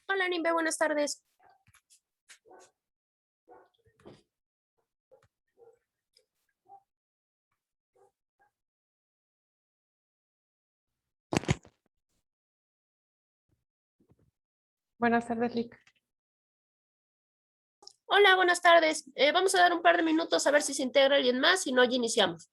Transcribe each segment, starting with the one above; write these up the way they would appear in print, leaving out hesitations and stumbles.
Hola, Nimbe, buenas tardes. Buenas tardes, Lick. Hola, buenas tardes. Vamos a dar un par de minutos a ver si se integra alguien más, si no, ya iniciamos.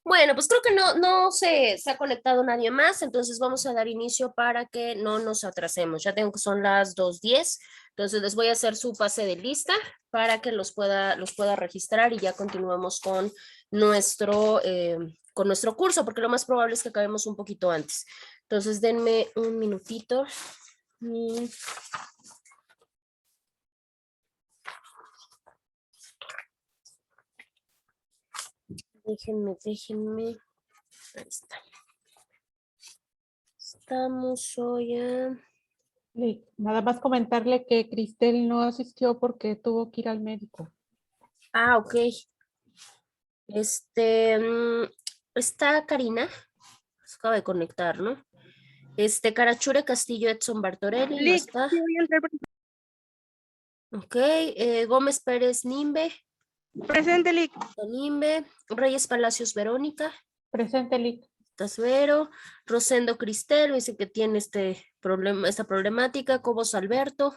Bueno, pues creo que no se ha conectado nadie más, entonces vamos a dar inicio para que no nos atrasemos. Ya tengo que son las 2:10, entonces les voy a hacer su pase de lista para que los pueda registrar y ya continuamos con nuestro curso, porque lo más probable es que acabemos un poquito antes. Entonces denme un minutito. Mm, Déjenme. Ahí está. Estamos hoy a... Nada más comentarle que Cristel no asistió porque tuvo que ir al médico. Ah, ok. Está Karina, se acaba de conectar, ¿no? Carachure Castillo Edson Bartorelli, no Lick, está. sí voy a entrar. Ok, Gómez Pérez Nimbe, Presente, Lick. Nimbe, Reyes Palacios Verónica, Presente, Lick. Tasvero, Rosendo Cristel, dice que tiene esta problemática, Cobos Alberto,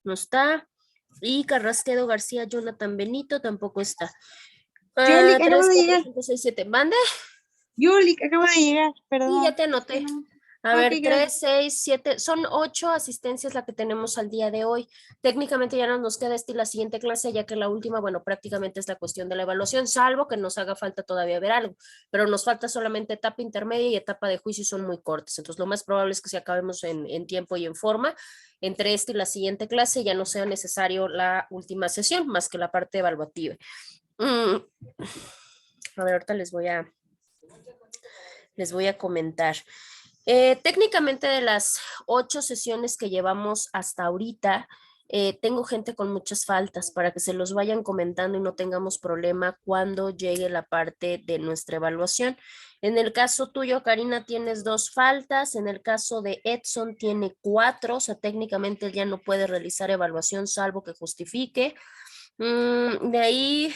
no está. Y Carrasquedo García Jonathan Benito tampoco está. Yo, Lick, acabo 3, de 4, llegar. 5, 6, 7. ¿Mande? Yo, Lick, acabo de llegar, Y perdón. ya te anoté. A Ok, ver, gracias. 3, 6, 7, son 8 asistencias la que tenemos al día de hoy. Técnicamente ya no nos queda la siguiente clase, ya que la última, bueno, prácticamente es la cuestión de la evaluación, salvo que nos haga falta todavía ver algo, pero nos falta solamente etapa intermedia y etapa de juicio, son muy cortas. Entonces, lo más probable es que si acabemos en tiempo y en forma, entre esta y la siguiente clase ya no sea necesario la última sesión, más que la parte evaluativa. A ver, ahorita les voy a comentar. Técnicamente de las 8 sesiones que llevamos hasta ahorita, tengo gente con muchas faltas para que se los vayan comentando y no tengamos problema cuando llegue la parte de nuestra evaluación. En el caso tuyo, Karina, tienes 2 faltas. En el caso de Edson tiene 4, o sea, técnicamente él ya no puede realizar evaluación salvo que justifique. De ahí,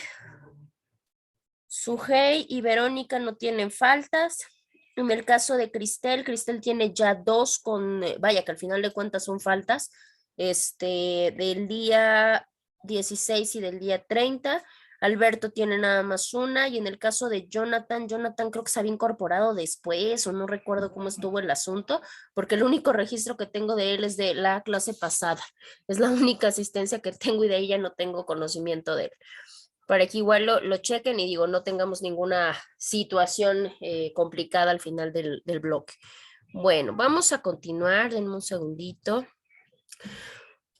Sujei y Verónica no tienen faltas. En el caso de Cristel tiene ya 2 vaya que al final de cuentas son faltas, del día 16 y del día 30. Alberto tiene nada más una, y en el caso de Jonathan creo que se había incorporado después, o no recuerdo cómo estuvo el asunto, porque el único registro que tengo de él es de la clase pasada. Es la única asistencia que tengo y de ahí ya no tengo conocimiento de él, para que igual lo chequen y digo, no tengamos ninguna situación complicada al final del bloque. Bueno, vamos a continuar, denme un segundito.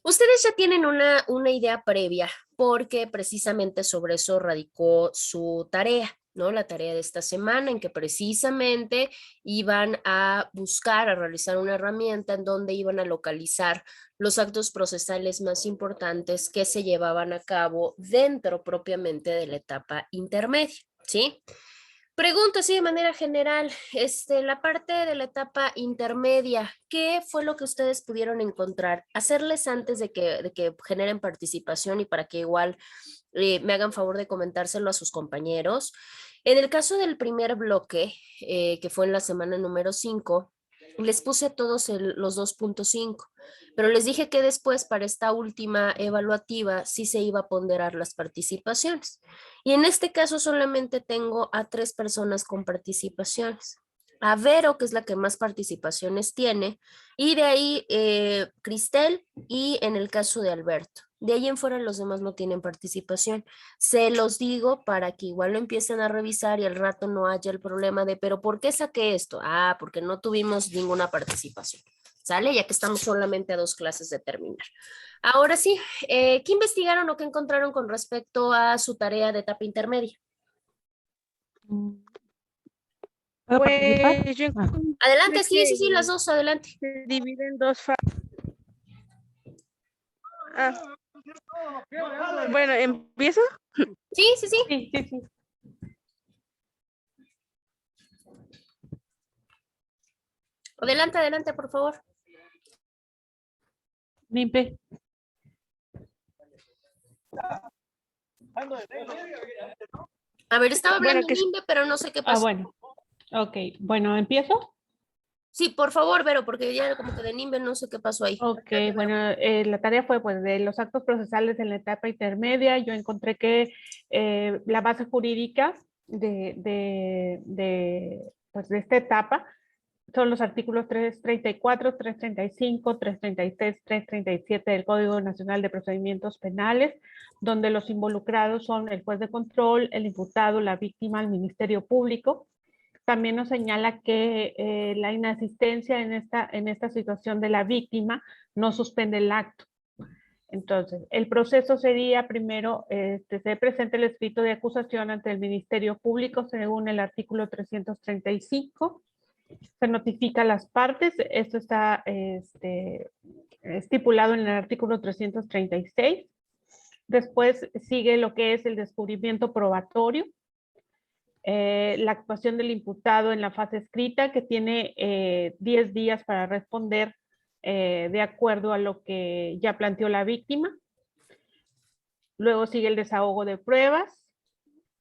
Ustedes ya tienen una idea previa, porque precisamente sobre eso radicó su tarea, ¿no? La tarea de esta semana, en que precisamente iban a buscar, a realizar una herramienta en donde iban a localizar los actos procesales más importantes que se llevaban a cabo dentro propiamente de la etapa intermedia, ¿sí? Pregunto así de manera general, la parte de la etapa intermedia, ¿qué fue lo que ustedes pudieron encontrar? Hacerles antes de que generen participación y para que igual me hagan favor de comentárselo a sus compañeros. En el caso del primer bloque, que fue en la semana número 5, les puse a todos los 2.5, pero les dije que después para esta última evaluativa sí se iba a ponderar las participaciones. Y en este caso solamente tengo a 3 personas con participaciones. A Vero, que es la que más participaciones tiene, y de ahí Cristel, y en el caso de Alberto. De ahí en fuera los demás no tienen participación. Se los digo para que igual lo empiecen a revisar y al rato no haya el problema de, pero ¿por qué saqué esto? Ah, porque no tuvimos ninguna participación. ¿Sale? Ya que estamos solamente a 2 clases de terminar. Ahora sí, ¿qué investigaron o qué encontraron con respecto a su tarea de etapa intermedia? ¿Puedo participar? Pues yo Ah, encontré Adelante, sí, sí, sí, las que dos, adelante. se divide en 2 fases. Bueno, ¿empiezo? Sí, sí, sí. sí, sí, sí. Adelante, adelante, por favor. Nimpe. A ver, estaba Bueno, hablando Nimbe, pero no sé qué Ah, pasó. bueno. Ok, bueno, ¿empiezo? Sí, por favor, Vero, porque ya como que de Nimbe no sé qué pasó ahí. Ok, Adelante, Vero. bueno, la tarea fue pues de los actos procesales en la etapa intermedia. Yo encontré que la base jurídica pues, de esta etapa son los artículos 334, 335, 336, 337 del Código Nacional de Procedimientos Penales, donde los involucrados son el juez de control, el imputado, la víctima, el Ministerio Público. También nos señala que la inasistencia en esta situación de la víctima no suspende el acto. Entonces, el proceso sería primero, se presenta el escrito de acusación ante el Ministerio Público según el artículo 335. Se notifica a las partes, esto está estipulado en el artículo 336. Después sigue lo que es el descubrimiento probatorio, la actuación del imputado en la fase escrita, que tiene 10 días para responder de acuerdo a lo que ya planteó la víctima. Luego sigue el desahogo de pruebas,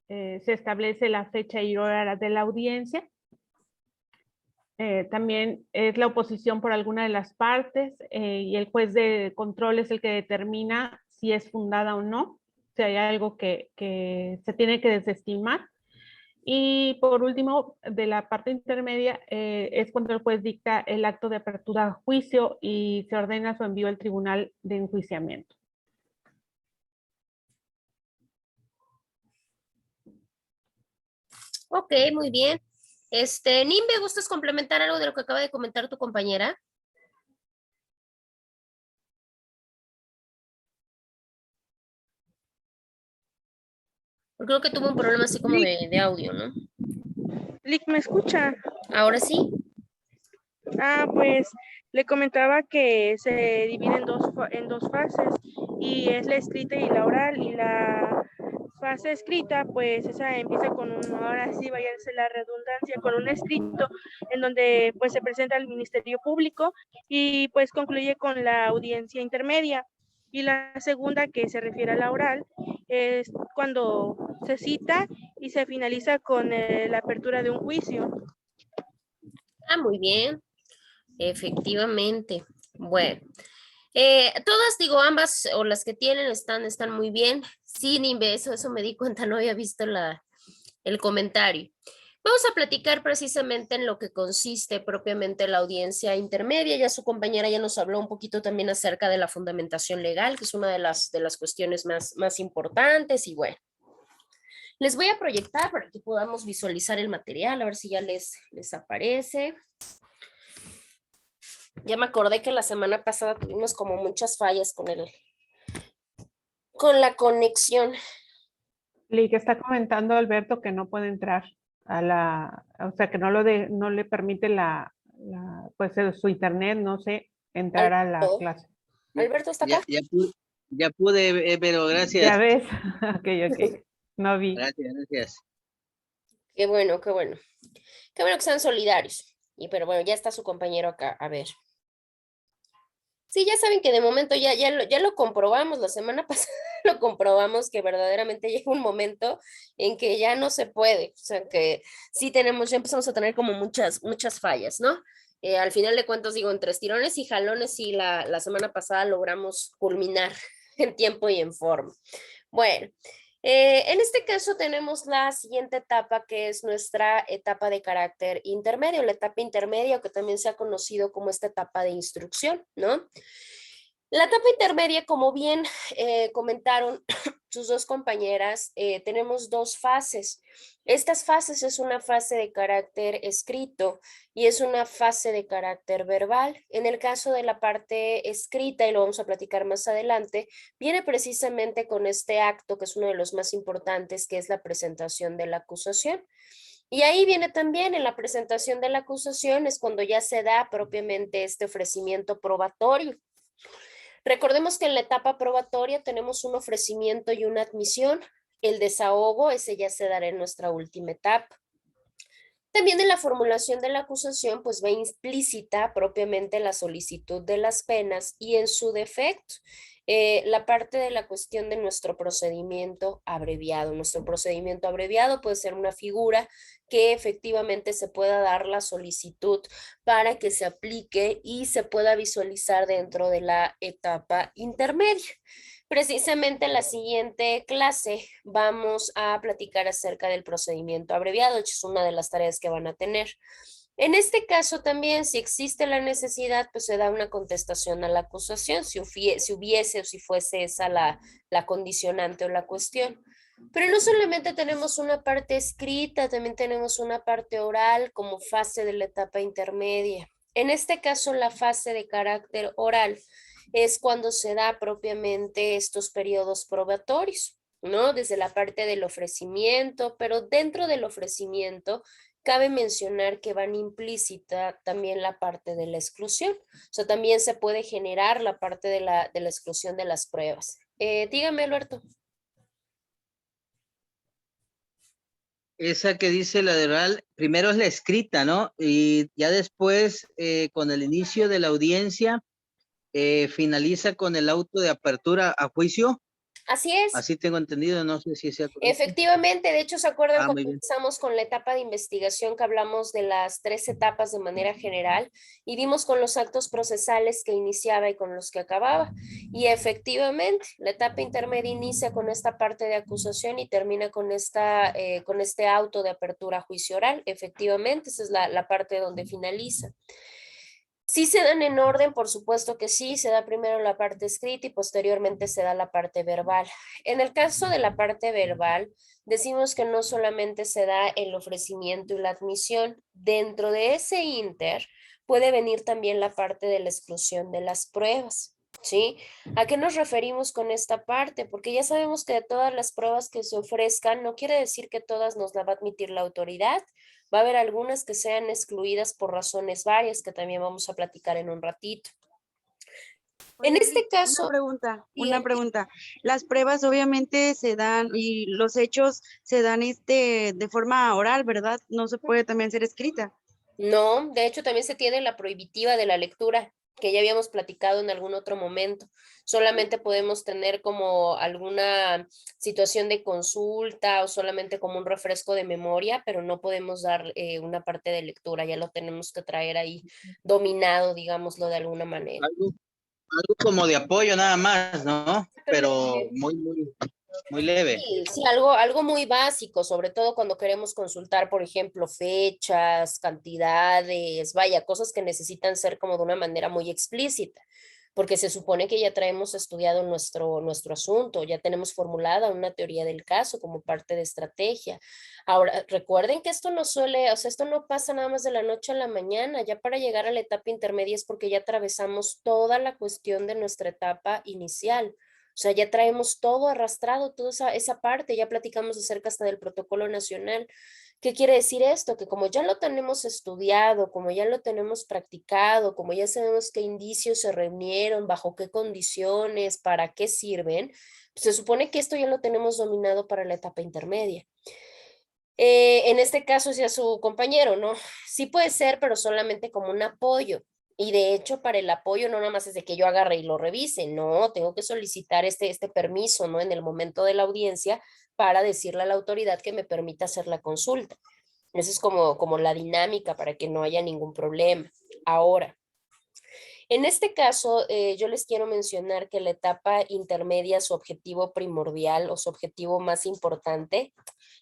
se establece la fecha y hora de la audiencia. También es la oposición por alguna de las partes y el juez de control es el que determina si es fundada o no, si hay algo que se tiene que desestimar. Y por último, de la parte intermedia, es cuando el juez dicta el acto de apertura a juicio y se ordena su envío al tribunal de enjuiciamiento. Ok, muy bien. Nimbe, ¿gustas complementar algo de lo que acaba de comentar tu compañera? Porque creo que tuvo un problema así como de audio, ¿no? Lick, ¿me escucha? Ahora sí. Pues le comentaba que se divide en dos fases y es la escrita y la oral, y la fase escrita pues esa empieza con ahora sí váyanse la redundancia, con un escrito en donde pues se presenta al Ministerio Público y pues concluye con la audiencia intermedia. Y la segunda, que se refiere a la oral, es cuando se cita y se finaliza con la apertura de un juicio. Muy bien. Efectivamente. Bueno. Todas, digo, ambas o las que tienen están muy bien. Sí, Nimbe, eso me di cuenta, no había visto el comentario. Vamos a platicar precisamente en lo que consiste propiamente la audiencia intermedia. Ya su compañera ya nos habló un poquito también acerca de la fundamentación legal, que es una de las cuestiones más importantes. Y bueno, les voy a proyectar para que podamos visualizar el material, a ver si ya les aparece. Ya me acordé que la semana pasada tuvimos como muchas fallas con la conexión. Que está comentando Alberto que no puede entrar a o sea, que no le permite pues su internet, no sé, entrar a la clase. Alberto, ¿está acá? Ya pude, pero gracias. Ya ves, ok, no vi. Gracias. Qué bueno, qué bueno. Qué bueno que sean solidarios. Pero bueno, ya está su compañero acá, a ver. Sí, ya saben que de momento ya lo comprobamos, la semana pasada lo comprobamos que verdaderamente llega un momento en que ya no se puede, o sea que sí ya empezamos a tener como muchas fallas, ¿no? Al final de cuentas, digo, entre estirones y jalones, sí, la semana pasada logramos culminar en tiempo y en forma. Bueno, en este caso tenemos la siguiente etapa, que es nuestra etapa de carácter intermedio, la etapa intermedia, que también se ha conocido como esta etapa de instrucción, ¿no? La etapa intermedia, como bien comentaron sus dos compañeras, tenemos dos fases. Estas fases es una fase de carácter escrito y es una fase de carácter verbal. En el caso de la parte escrita, y lo vamos a platicar más adelante, viene precisamente con este acto que es uno de los más importantes, que es la presentación de la acusación. Y ahí viene también en la presentación de la acusación, es cuando ya se da propiamente este ofrecimiento probatorio. Recordemos que en la etapa probatoria tenemos un ofrecimiento y una admisión. El desahogo, ese ya se dará en nuestra última etapa. También en la formulación de la acusación, pues va implícita propiamente la solicitud de las penas y en su defecto, la parte de la cuestión de nuestro procedimiento abreviado. Nuestro procedimiento abreviado puede ser una figura que efectivamente se pueda dar la solicitud para que se aplique y se pueda visualizar dentro de la etapa intermedia. Precisamente en la siguiente clase vamos a platicar acerca del procedimiento abreviado, que es una de las tareas que van a tener. En este caso también, si existe la necesidad, pues se da una contestación a la acusación, si hubiese o si fuese esa la condicionante o la cuestión. Pero no solamente tenemos una parte escrita, también tenemos una parte oral como fase de la etapa intermedia. En este caso, la fase de carácter oral es cuando se da propiamente estos periodos probatorios, ¿no? Desde la parte del ofrecimiento, pero dentro del ofrecimiento cabe mencionar que van implícita también la parte de la exclusión. O sea, también se puede generar la parte de la exclusión de las pruebas. Dígame, Alberto. Esa que dice la de oral, primero es la escrita, ¿no? Y ya después, con el inicio de la audiencia, finaliza con el auto de apertura a juicio. Así es. Así tengo entendido, no sé si sea correcto. Efectivamente, de hecho, ¿se acuerdan cuando Muy bien. empezamos con la etapa de investigación que hablamos de las 3 etapas de manera general y vimos con los actos procesales que iniciaba y con los que acababa? Y efectivamente, la etapa intermedia inicia con esta parte de acusación y termina con este auto de apertura a juicio oral. Efectivamente, esa es la parte donde finaliza. Sí se dan en orden, por supuesto que sí, se da primero la parte escrita y posteriormente se da la parte verbal. En el caso de la parte verbal, decimos que no solamente se da el ofrecimiento y la admisión, dentro de ese inter puede venir también la parte de la exclusión de las pruebas. ¿Sí? ¿A qué nos referimos con esta parte? Porque ya sabemos que de todas las pruebas que se ofrezcan, no quiere decir que todas nos la va a admitir la autoridad. Va a haber algunas que sean excluidas por razones varias, que también vamos a platicar en un ratito. En Oye, este caso, una pregunta. Las pruebas obviamente se dan y los hechos se dan de forma oral, ¿verdad? No se puede también ser escrita. no, de hecho también se tiene la prohibitiva de la lectura, que ya habíamos platicado en algún otro momento. Solamente podemos tener como alguna situación de consulta o solamente como un refresco de memoria, pero no podemos dar una parte de lectura, ya lo tenemos que traer ahí dominado, digámoslo de alguna manera. Algo como de apoyo nada más, ¿no? Pero muy leve. Sí, algo muy básico, sobre todo cuando queremos consultar, por ejemplo, fechas, cantidades, vaya, cosas que necesitan ser como de una manera muy explícita, porque se supone que ya traemos estudiado nuestro asunto, ya tenemos formulada una teoría del caso como parte de estrategia. Ahora, recuerden que esto no suele, o sea, esto no pasa nada más de la noche a la mañana, ya para llegar a la etapa intermedia es porque ya atravesamos toda la cuestión de nuestra etapa inicial. O sea, ya traemos todo arrastrado, toda esa parte, ya platicamos acerca hasta del protocolo nacional. ¿Qué quiere decir esto? Que como ya lo tenemos estudiado, como ya lo tenemos practicado, como ya sabemos qué indicios se reunieron, bajo qué condiciones, para qué sirven, pues se supone que esto ya lo tenemos dominado para la etapa intermedia. En este caso, sea su compañero, ¿no? Sí puede ser, pero solamente como un apoyo. Y de hecho, para el apoyo no nada más es de que yo agarre y lo revise, no, tengo que solicitar este permiso, ¿no? En el momento de la audiencia para decirle a la autoridad que me permita hacer la consulta. Esa es como la dinámica para que no haya ningún problema. Ahora, en este caso, yo les quiero mencionar que la etapa intermedia, su objetivo primordial o su objetivo más importante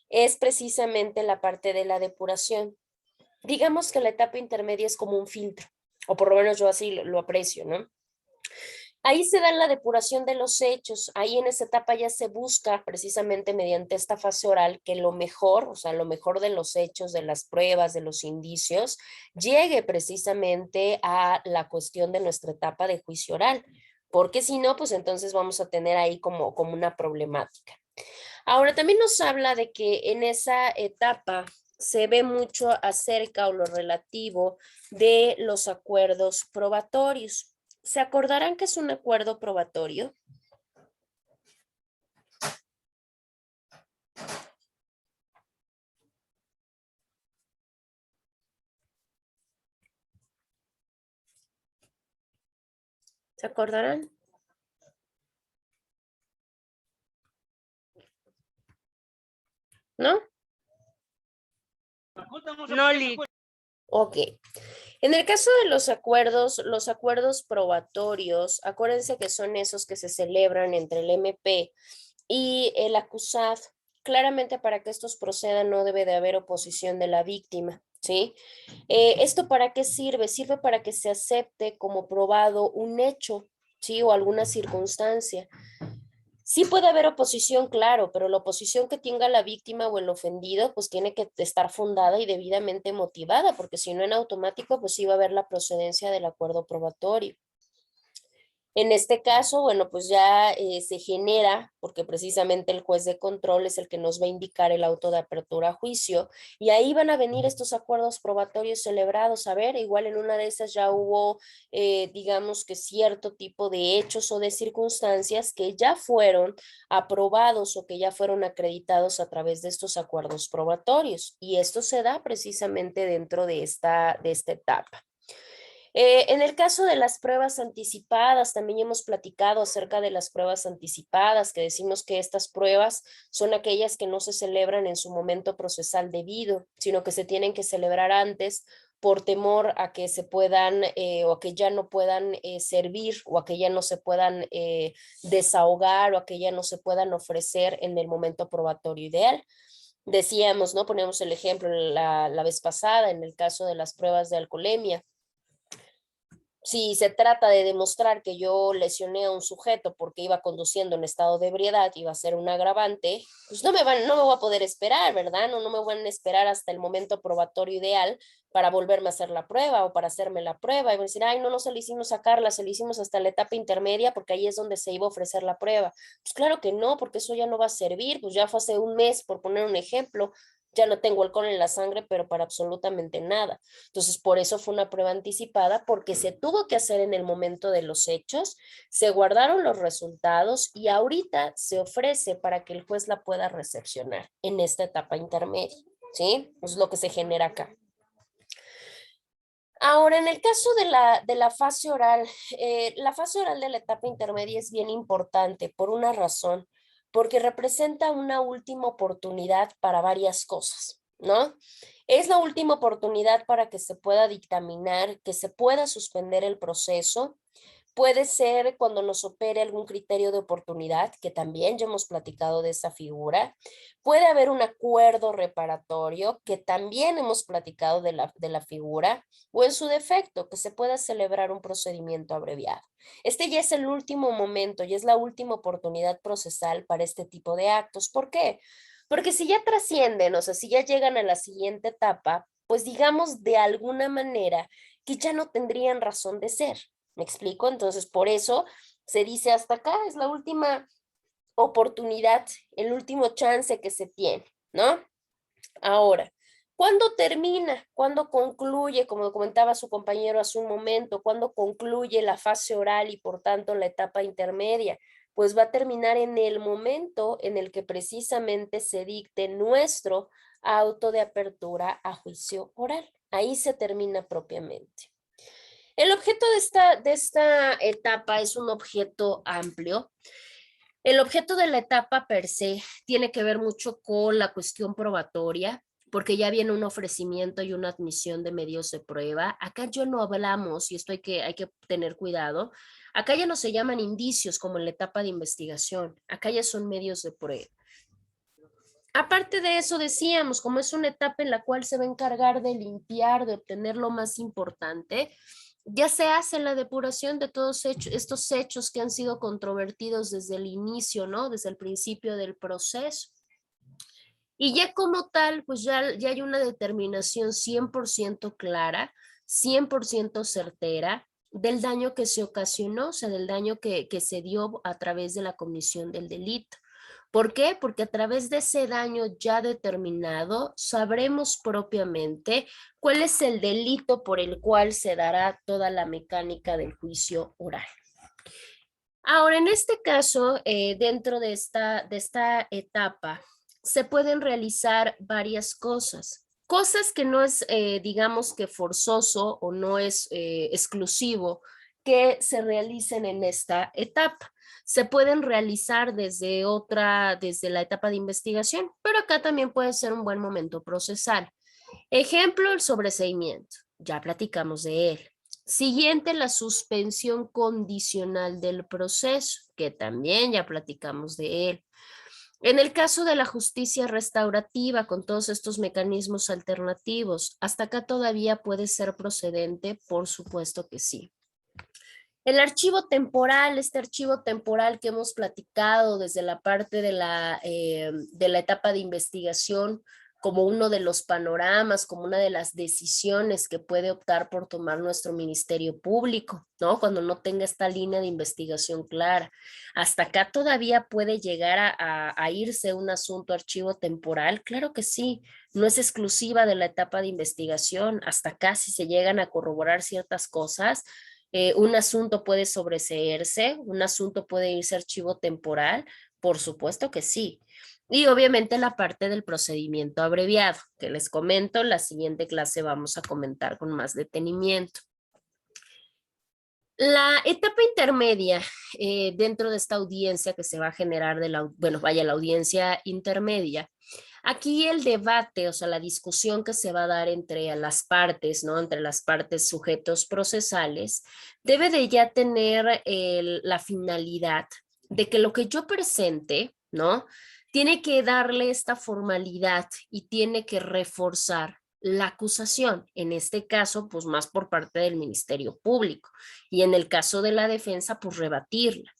es precisamente la parte de la depuración. Digamos que la etapa intermedia es como un filtro, o por lo menos yo así lo aprecio, ¿no? Ahí se da la depuración de los hechos, ahí en esa etapa ya se busca precisamente mediante esta fase oral que lo mejor, o sea, lo mejor de los hechos, de las pruebas, de los indicios, llegue precisamente a la cuestión de nuestra etapa de juicio oral, porque si no, pues entonces vamos a tener ahí como una problemática. Ahora, también nos habla de que en esa etapa se ve mucho acerca o lo relativo de los acuerdos probatorios. ¿Se acordarán que es un acuerdo probatorio? ¿Se acordarán? ¿No? No, Lick. Ok. En el caso de los acuerdos probatorios, acuérdense que son esos que se celebran entre el MP y el acusado. Claramente para que estos procedan no debe de haber oposición de la víctima, ¿sí? ¿Esto para qué sirve? Sirve para que se acepte como probado un hecho, ¿sí? O alguna circunstancia. Sí puede haber oposición, claro, pero la oposición que tenga la víctima o el ofendido, pues tiene que estar fundada y debidamente motivada, porque si no en automático, pues sí va a haber la procedencia del acuerdo probatorio. En este caso, bueno, pues ya se genera, porque precisamente el juez de control es el que nos va a indicar el auto de apertura a juicio, y ahí van a venir estos acuerdos probatorios celebrados. A ver, igual en una de esas ya hubo, digamos que cierto tipo de hechos o de circunstancias que ya fueron aprobados o que ya fueron acreditados a través de estos acuerdos probatorios, y esto se da precisamente dentro de esta etapa. En el caso de las pruebas anticipadas, también hemos platicado acerca de las pruebas anticipadas, que decimos que estas pruebas son aquellas que no se celebran en su momento procesal debido, sino que se tienen que celebrar antes por temor a que se puedan o a que ya no puedan servir o a que ya no se puedan desahogar o a que ya no se puedan ofrecer en el momento probatorio ideal. Decíamos, ¿no? Ponemos el ejemplo la vez pasada en el caso de las pruebas de alcoholemia. Si se trata de demostrar que yo lesioné a un sujeto porque iba conduciendo en estado de ebriedad, iba a ser un agravante, pues no me voy a poder esperar, ¿verdad? No me van a esperar hasta el momento probatorio ideal para volverme a hacer la prueba o para hacerme la prueba. Y van a decir, ay, no se le hicimos a Carla, se le hicimos hasta la etapa intermedia porque ahí es donde se iba a ofrecer la prueba. Pues claro que no, porque eso ya no va a servir, pues ya fue hace un mes, por poner un ejemplo, ya no tengo alcohol en la sangre, pero para absolutamente nada. Entonces, por eso fue una prueba anticipada, porque se tuvo que hacer en el momento de los hechos, se guardaron los resultados y ahorita se ofrece para que el juez la pueda recepcionar en esta etapa intermedia, ¿sí? Es lo que se genera acá. Ahora, en el caso de la fase oral, la fase oral de la etapa intermedia es bien importante por una razón, porque representa una última oportunidad para varias cosas, ¿no? Es la última oportunidad para que se pueda dictaminar, que se pueda suspender el proceso. Puede ser cuando nos opere algún criterio de oportunidad, que también ya hemos platicado de esa figura. Puede haber un acuerdo reparatorio, que también hemos platicado de la figura, o en su defecto, que se pueda celebrar un procedimiento abreviado. Este ya es el último momento y es la última oportunidad procesal para este tipo de actos. ¿Por qué? Porque si ya trascienden, o sea, si ya llegan a la siguiente etapa, pues digamos de alguna manera que ya no tendrían razón de ser. ¿Me explico? Entonces, por eso se dice hasta acá, es la última oportunidad, el último chance que se tiene, ¿no? Ahora, ¿cuándo termina? ¿Cuándo concluye? Como comentaba su compañero hace un momento, ¿cuándo concluye la fase oral y por tanto la etapa intermedia? Pues va a terminar en el momento en el que precisamente se dicte nuestro auto de apertura a juicio oral. Ahí se termina propiamente. El objeto de esta etapa es un objeto amplio. El objeto de la etapa per se tiene que ver mucho con la cuestión probatoria, porque ya viene un ofrecimiento y una admisión de medios de prueba. Acá yo no hablamos, y esto hay que tener cuidado, acá ya no se llaman indicios como en la etapa de investigación, acá ya son medios de prueba. Aparte de eso, decíamos, como es una etapa en la cual se va a encargar de limpiar, de obtener lo más importante, ya se hace la depuración de todos estos hechos que han sido controvertidos desde el inicio, ¿no? Desde el principio del proceso. Y ya como tal, pues ya hay una determinación 100% clara, 100% certera del daño que se ocasionó, o sea, del daño que se dio a través de la comisión del delito. ¿Por qué? Porque a través de ese daño ya determinado sabremos propiamente cuál es el delito por el cual se dará toda la mecánica del juicio oral. Ahora, en este caso, dentro de esta etapa, se pueden realizar varias cosas. Cosas que no es, digamos que forzoso o no es exclusivo que se realicen en esta etapa. Se pueden realizar desde la etapa de investigación, pero acá también puede ser un buen momento procesal. Ejemplo, el sobreseimiento. ya platicamos de él. Siguiente, la suspensión condicional del proceso, que también ya platicamos de él. En el caso de la justicia restaurativa, con todos estos mecanismos alternativos, ¿hasta acá todavía puede ser procedente? Por supuesto que sí. El archivo temporal, este archivo temporal que hemos platicado desde la parte de la etapa de investigación, como uno de los panoramas, como una de las decisiones que puede optar por tomar nuestro Ministerio Público, ¿no? Cuando no tenga esta línea de investigación clara. ¿Hasta acá todavía puede llegar a irse un asunto archivo temporal? Claro que sí, no es exclusiva de la etapa de investigación. Hasta acá, si se llegan a corroborar ciertas cosas, un asunto puede sobreseerse, un asunto puede irse a archivo temporal, por supuesto que sí. Y obviamente la parte del procedimiento abreviado, que les comento, la siguiente clase vamos a comentar con más detenimiento. La etapa intermedia dentro de esta audiencia que se va a generar de la, bueno, vaya, la audiencia intermedia. Aquí el debate, o sea, la discusión que se va a dar entre las partes, ¿no? Entre las partes sujetos procesales, debe de ya tener la finalidad de que lo que yo presente, ¿no? Tiene que darle esta formalidad y tiene que reforzar la acusación, en este caso, pues más por parte del Ministerio Público, y en el caso de la defensa, pues rebatirla.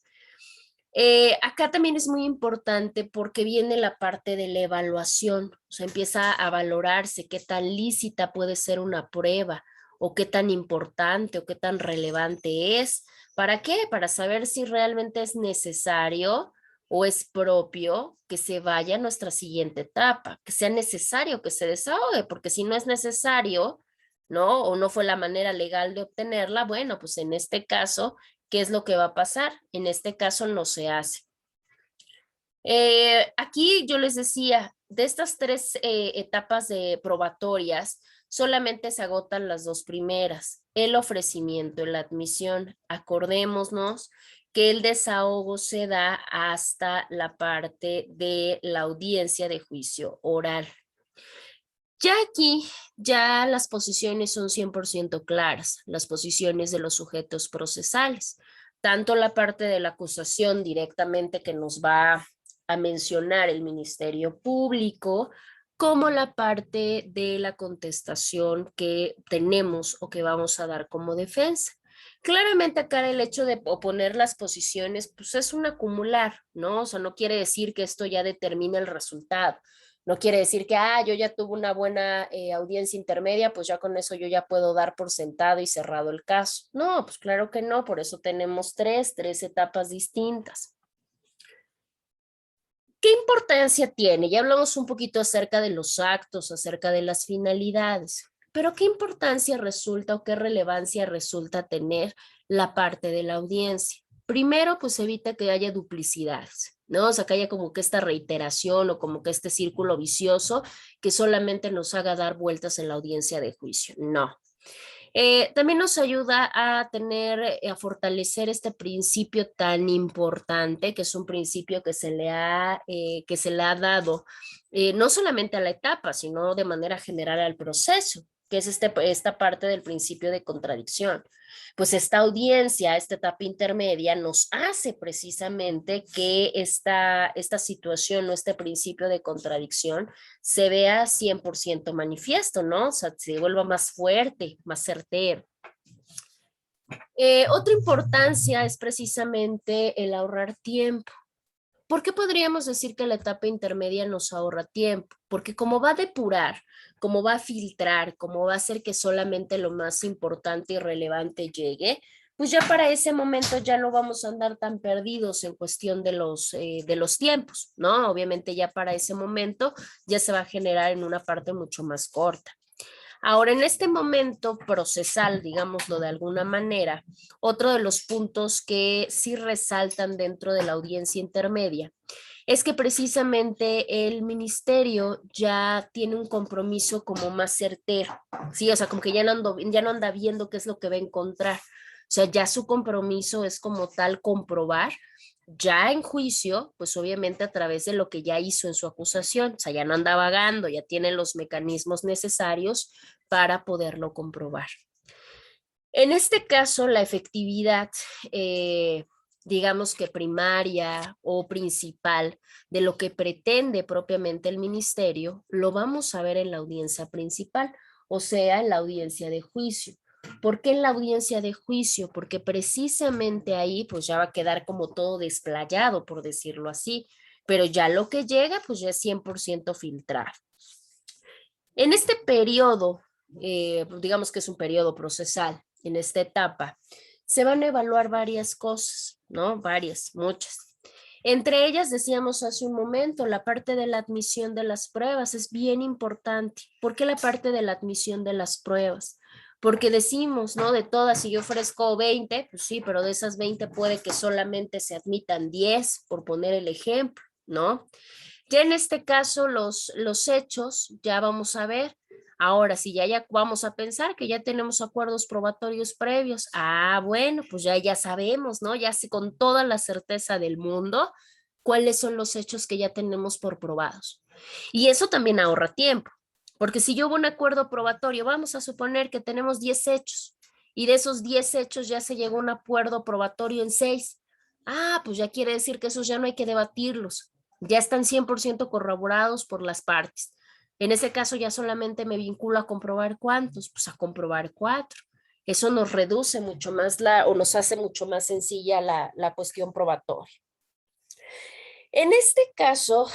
Acá también es muy importante porque viene la parte de la evaluación, o sea, empieza a valorarse qué tan lícita puede ser una prueba o qué tan importante o qué tan relevante es. ¿Para qué? Para saber si realmente es necesario o es propio que se vaya a nuestra siguiente etapa, que sea necesario que se desahogue, porque si no es necesario, ¿no? O no fue la manera legal de obtenerla, bueno, pues en este caso, ¿qué es lo que va a pasar? En este caso no se hace. Aquí yo les decía, de estas tres etapas de probatorias, solamente se agotan las dos primeras, el ofrecimiento, la admisión. Acordémonos que el desahogo se da hasta la parte de la audiencia de juicio oral. Ya aquí, ya las posiciones son 100% claras, las posiciones de los sujetos procesales, tanto la parte de la acusación directamente que nos va a mencionar el Ministerio Público, como la parte de la contestación que tenemos o que vamos a dar como defensa. Claramente acá el hecho de oponer las posiciones, pues es un acumular, ¿no? O sea, no quiere decir que esto ya determine el resultado. No quiere decir que, yo ya tuve una buena audiencia intermedia, pues ya con eso yo ya puedo dar por sentado y cerrado el caso. No, pues claro que no, por eso tenemos tres etapas distintas. ¿Qué importancia tiene? Ya hablamos un poquito acerca de los actos, acerca de las finalidades, pero ¿qué importancia resulta o qué relevancia resulta tener la parte de la audiencia? Primero, pues evita que haya duplicidades, ¿no? O sea, que haya como que esta reiteración o como que este círculo vicioso que solamente nos haga dar vueltas en la audiencia de juicio. No. También nos ayuda a tener, a fortalecer este principio tan importante, que es un principio que se le ha dado no solamente a la etapa, sino de manera general al proceso, que es esta parte del principio de contradicción. Pues esta audiencia, esta etapa intermedia, nos hace precisamente que esta situación o este principio de contradicción se vea 100% manifiesto, ¿no? O sea, se vuelva más fuerte, más certero. Otra importancia es precisamente el ahorrar tiempo. ¿Por qué podríamos decir que la etapa intermedia nos ahorra tiempo? Porque como va a depurar, como va a filtrar, como va a hacer que solamente lo más importante y relevante llegue, pues ya para ese momento ya no vamos a andar tan perdidos en cuestión de los tiempos, ¿no? Obviamente ya para ese momento ya se va a generar en una parte mucho más corta. Ahora, en este momento procesal, digámoslo de alguna manera, otro de los puntos que sí resaltan dentro de la audiencia intermedia es que precisamente el ministerio ya tiene un compromiso como más certero, ¿sí? O sea, como que ya no anda viendo qué es lo que va a encontrar. O sea, ya su compromiso es como tal comprobar Ya en juicio, pues obviamente a través de lo que ya hizo en su acusación, o sea, ya no anda vagando, ya tiene los mecanismos necesarios para poderlo comprobar. En este caso, la efectividad, digamos que primaria o principal de lo que pretende propiamente el ministerio, lo vamos a ver en la audiencia principal, o sea, en la audiencia de juicio. ¿Por qué en la audiencia de juicio? Porque precisamente ahí pues ya va a quedar como todo desplayado, por decirlo así, pero ya lo que llega pues ya es 100% filtrado. En este periodo, digamos que es un periodo procesal, en esta etapa, se van a evaluar varias cosas, ¿no? Varias, muchas. Entre ellas, decíamos hace un momento, la parte de la admisión de las pruebas es bien importante. ¿Por qué la parte de la admisión de las pruebas? Porque decimos, ¿no? De todas, si yo ofrezco 20, pues sí, pero de esas 20 puede que solamente se admitan 10, por poner el ejemplo, ¿no? Ya en este caso, los hechos, ya vamos a ver. Ahora, si ya vamos a pensar que ya tenemos acuerdos probatorios previos, bueno, pues ya sabemos, ¿no? Ya sé con toda la certeza del mundo cuáles son los hechos que ya tenemos por probados. Y eso también ahorra tiempo, porque si yo hubo un acuerdo probatorio, vamos a suponer que tenemos 10 hechos y de esos 10 hechos ya se llegó a un acuerdo probatorio en 6. Pues ya quiere decir que esos ya no hay que debatirlos, ya están 100% corroborados por las partes. En ese caso ya solamente me vinculo a comprobar cuántos, pues a comprobar 4. Eso nos reduce mucho más o nos hace mucho más sencilla la cuestión probatoria. En este caso,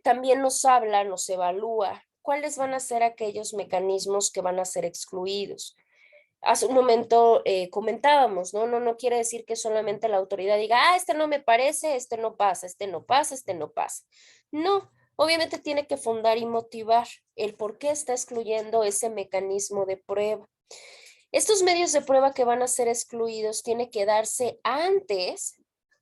también nos habla, nos evalúa cuáles van a ser aquellos mecanismos que van a ser excluidos. Hace un momento comentábamos, ¿no? No quiere decir que solamente la autoridad diga, este no me parece, este no pasa, este no pasa, este no pasa. No, obviamente tiene que fundar y motivar el por qué está excluyendo ese mecanismo de prueba. Estos medios de prueba que van a ser excluidos tiene que darse antes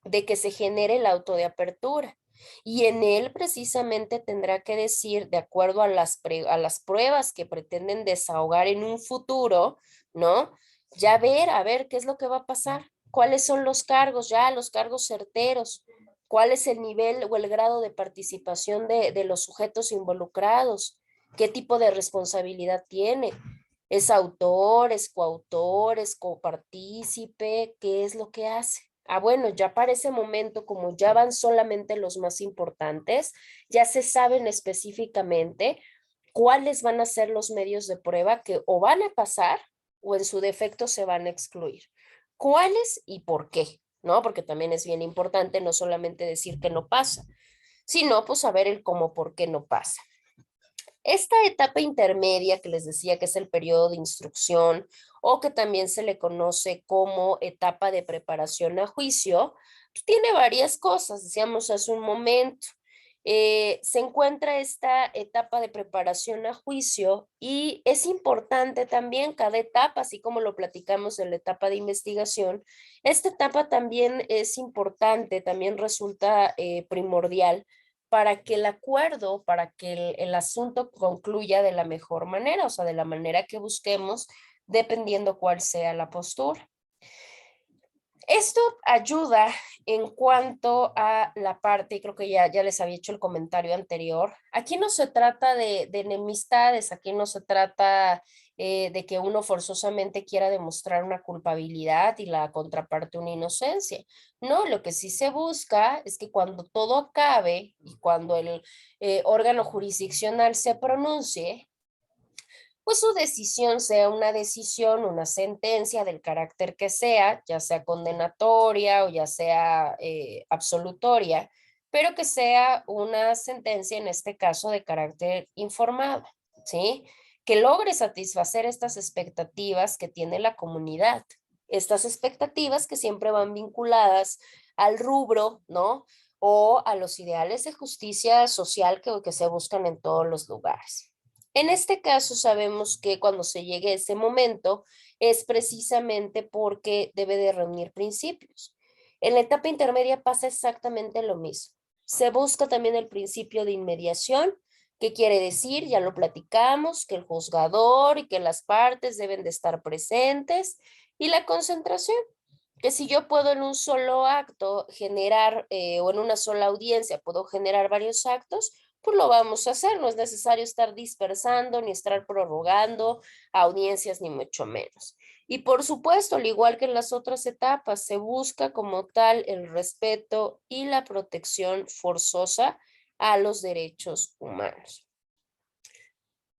de que se genere el auto de apertura. Y en él precisamente tendrá que decir, de acuerdo a las pruebas que pretenden desahogar en un futuro, ¿no? Ya a ver qué es lo que va a pasar, cuáles son los cargos, ya los cargos certeros, cuál es el nivel o el grado de participación de los sujetos involucrados, qué tipo de responsabilidad tiene. ¿Es autor, es coautor, es copartícipe? ¿Qué es lo que hace? Bueno, ya para ese momento, como ya van solamente los más importantes, ya se saben específicamente cuáles van a ser los medios de prueba que o van a pasar o en su defecto se van a excluir. ¿Cuáles y por qué? ¿No? Porque también es bien importante no solamente decir que no pasa, sino pues saber el cómo, por qué no pasa. Esta etapa intermedia que les decía que es el periodo de instrucción o que también se le conoce como etapa de preparación a juicio, pues tiene varias cosas, decíamos hace un momento. Se encuentra esta etapa de preparación a juicio y es importante también cada etapa, así como lo platicamos en la etapa de investigación, esta etapa también es importante, también resulta primordial para que el acuerdo, para que el asunto concluya de la mejor manera, o sea, de la manera que busquemos, dependiendo cuál sea la postura. Esto ayuda en cuanto a la parte, y creo que ya les había hecho el comentario anterior, aquí no se trata de enemistades, aquí no se trata de que uno forzosamente quiera demostrar una culpabilidad y la contraparte una inocencia. No, lo que sí se busca es que cuando todo acabe y cuando el órgano jurisdiccional se pronuncie, pues su decisión sea una decisión, una sentencia del carácter que sea, ya sea condenatoria o ya sea absolutoria, pero que sea una sentencia, en este caso, de carácter informado, ¿sí? Que logre satisfacer estas expectativas que tiene la comunidad, estas expectativas que siempre van vinculadas al rubro, ¿no? O a los ideales de justicia social que se buscan en todos los lugares. En este caso sabemos que cuando se llegue a ese momento es precisamente porque debe de reunir principios. En la etapa intermedia pasa exactamente lo mismo. Se busca también el principio de inmediación, que quiere decir, ya lo platicamos, que el juzgador y que las partes deben de estar presentes, y la concentración, que si yo puedo en un solo acto generar, o en una sola audiencia puedo generar varios actos, pues lo vamos a hacer. No es necesario estar dispersando ni estar prorrogando audiencias, ni mucho menos. Y por supuesto, al igual que en las otras etapas, se busca como tal el respeto y la protección forzosa a los derechos humanos.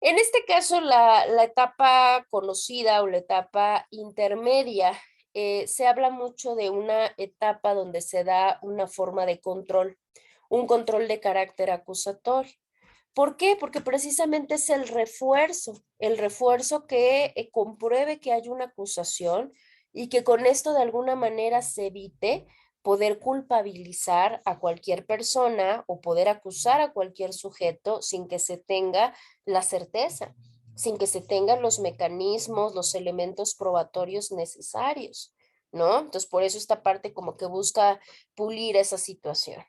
En este caso, la etapa conocida o la etapa intermedia, se habla mucho de una etapa donde se da una forma de control, un control de carácter acusatorio. ¿Por qué? Porque precisamente es el refuerzo que compruebe que hay una acusación y que con esto de alguna manera se evite poder culpabilizar a cualquier persona o poder acusar a cualquier sujeto sin que se tenga la certeza, sin que se tengan los mecanismos, los elementos probatorios necesarios, ¿no? Entonces, por eso esta parte como que busca pulir esa situación.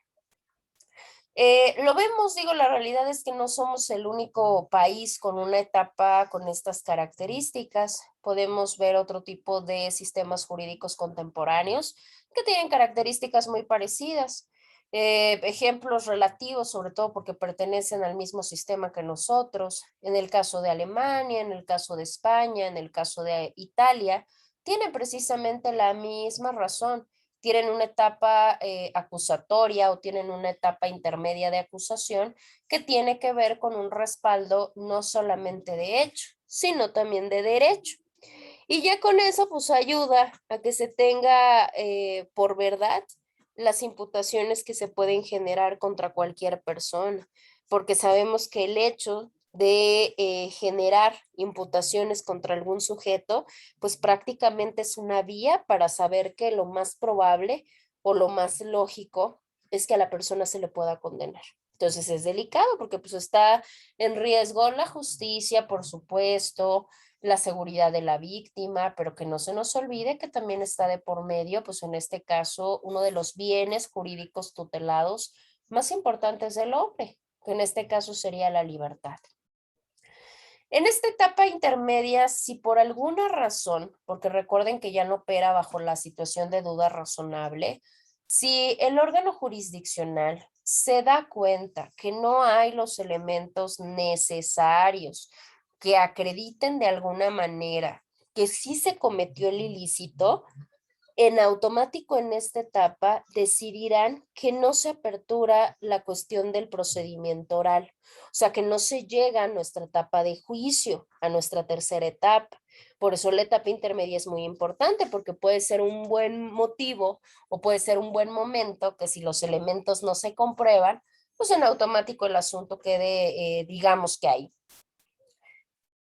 Lo vemos, digo, la realidad es que no somos el único país con una etapa con estas características. Podemos ver otro tipo de sistemas jurídicos contemporáneos que tienen características muy parecidas. Ejemplos relativos, sobre todo porque pertenecen al mismo sistema que nosotros. En el caso de Alemania, en el caso de España, en el caso de Italia, tienen precisamente la misma razón. Tienen una etapa acusatoria o tienen una etapa intermedia de acusación que tiene que ver con un respaldo no solamente de hecho, sino también de derecho. Y ya con eso, pues ayuda a que se tenga por verdad las imputaciones que se pueden generar contra cualquier persona, porque sabemos que el hecho de generar imputaciones contra algún sujeto, pues prácticamente es una vía para saber que lo más probable o lo más lógico es que a la persona se le pueda condenar. Entonces es delicado porque pues está en riesgo la justicia, por supuesto, la seguridad de la víctima, pero que no se nos olvide que también está de por medio, pues en este caso, uno de los bienes jurídicos tutelados más importantes del hombre, que en este caso sería la libertad. En esta etapa intermedia, si por alguna razón, porque recuerden que ya no opera bajo la situación de duda razonable, si el órgano jurisdiccional se da cuenta que no hay los elementos necesarios que acrediten de alguna manera que sí se cometió el ilícito, en automático en esta etapa decidirán que no se apertura la cuestión del procedimiento oral, o sea que no se llega a nuestra etapa de juicio, a nuestra tercera etapa. Por eso la etapa intermedia es muy importante porque puede ser un buen motivo o puede ser un buen momento que si los elementos no se comprueban, pues en automático el asunto quede, digamos que ahí.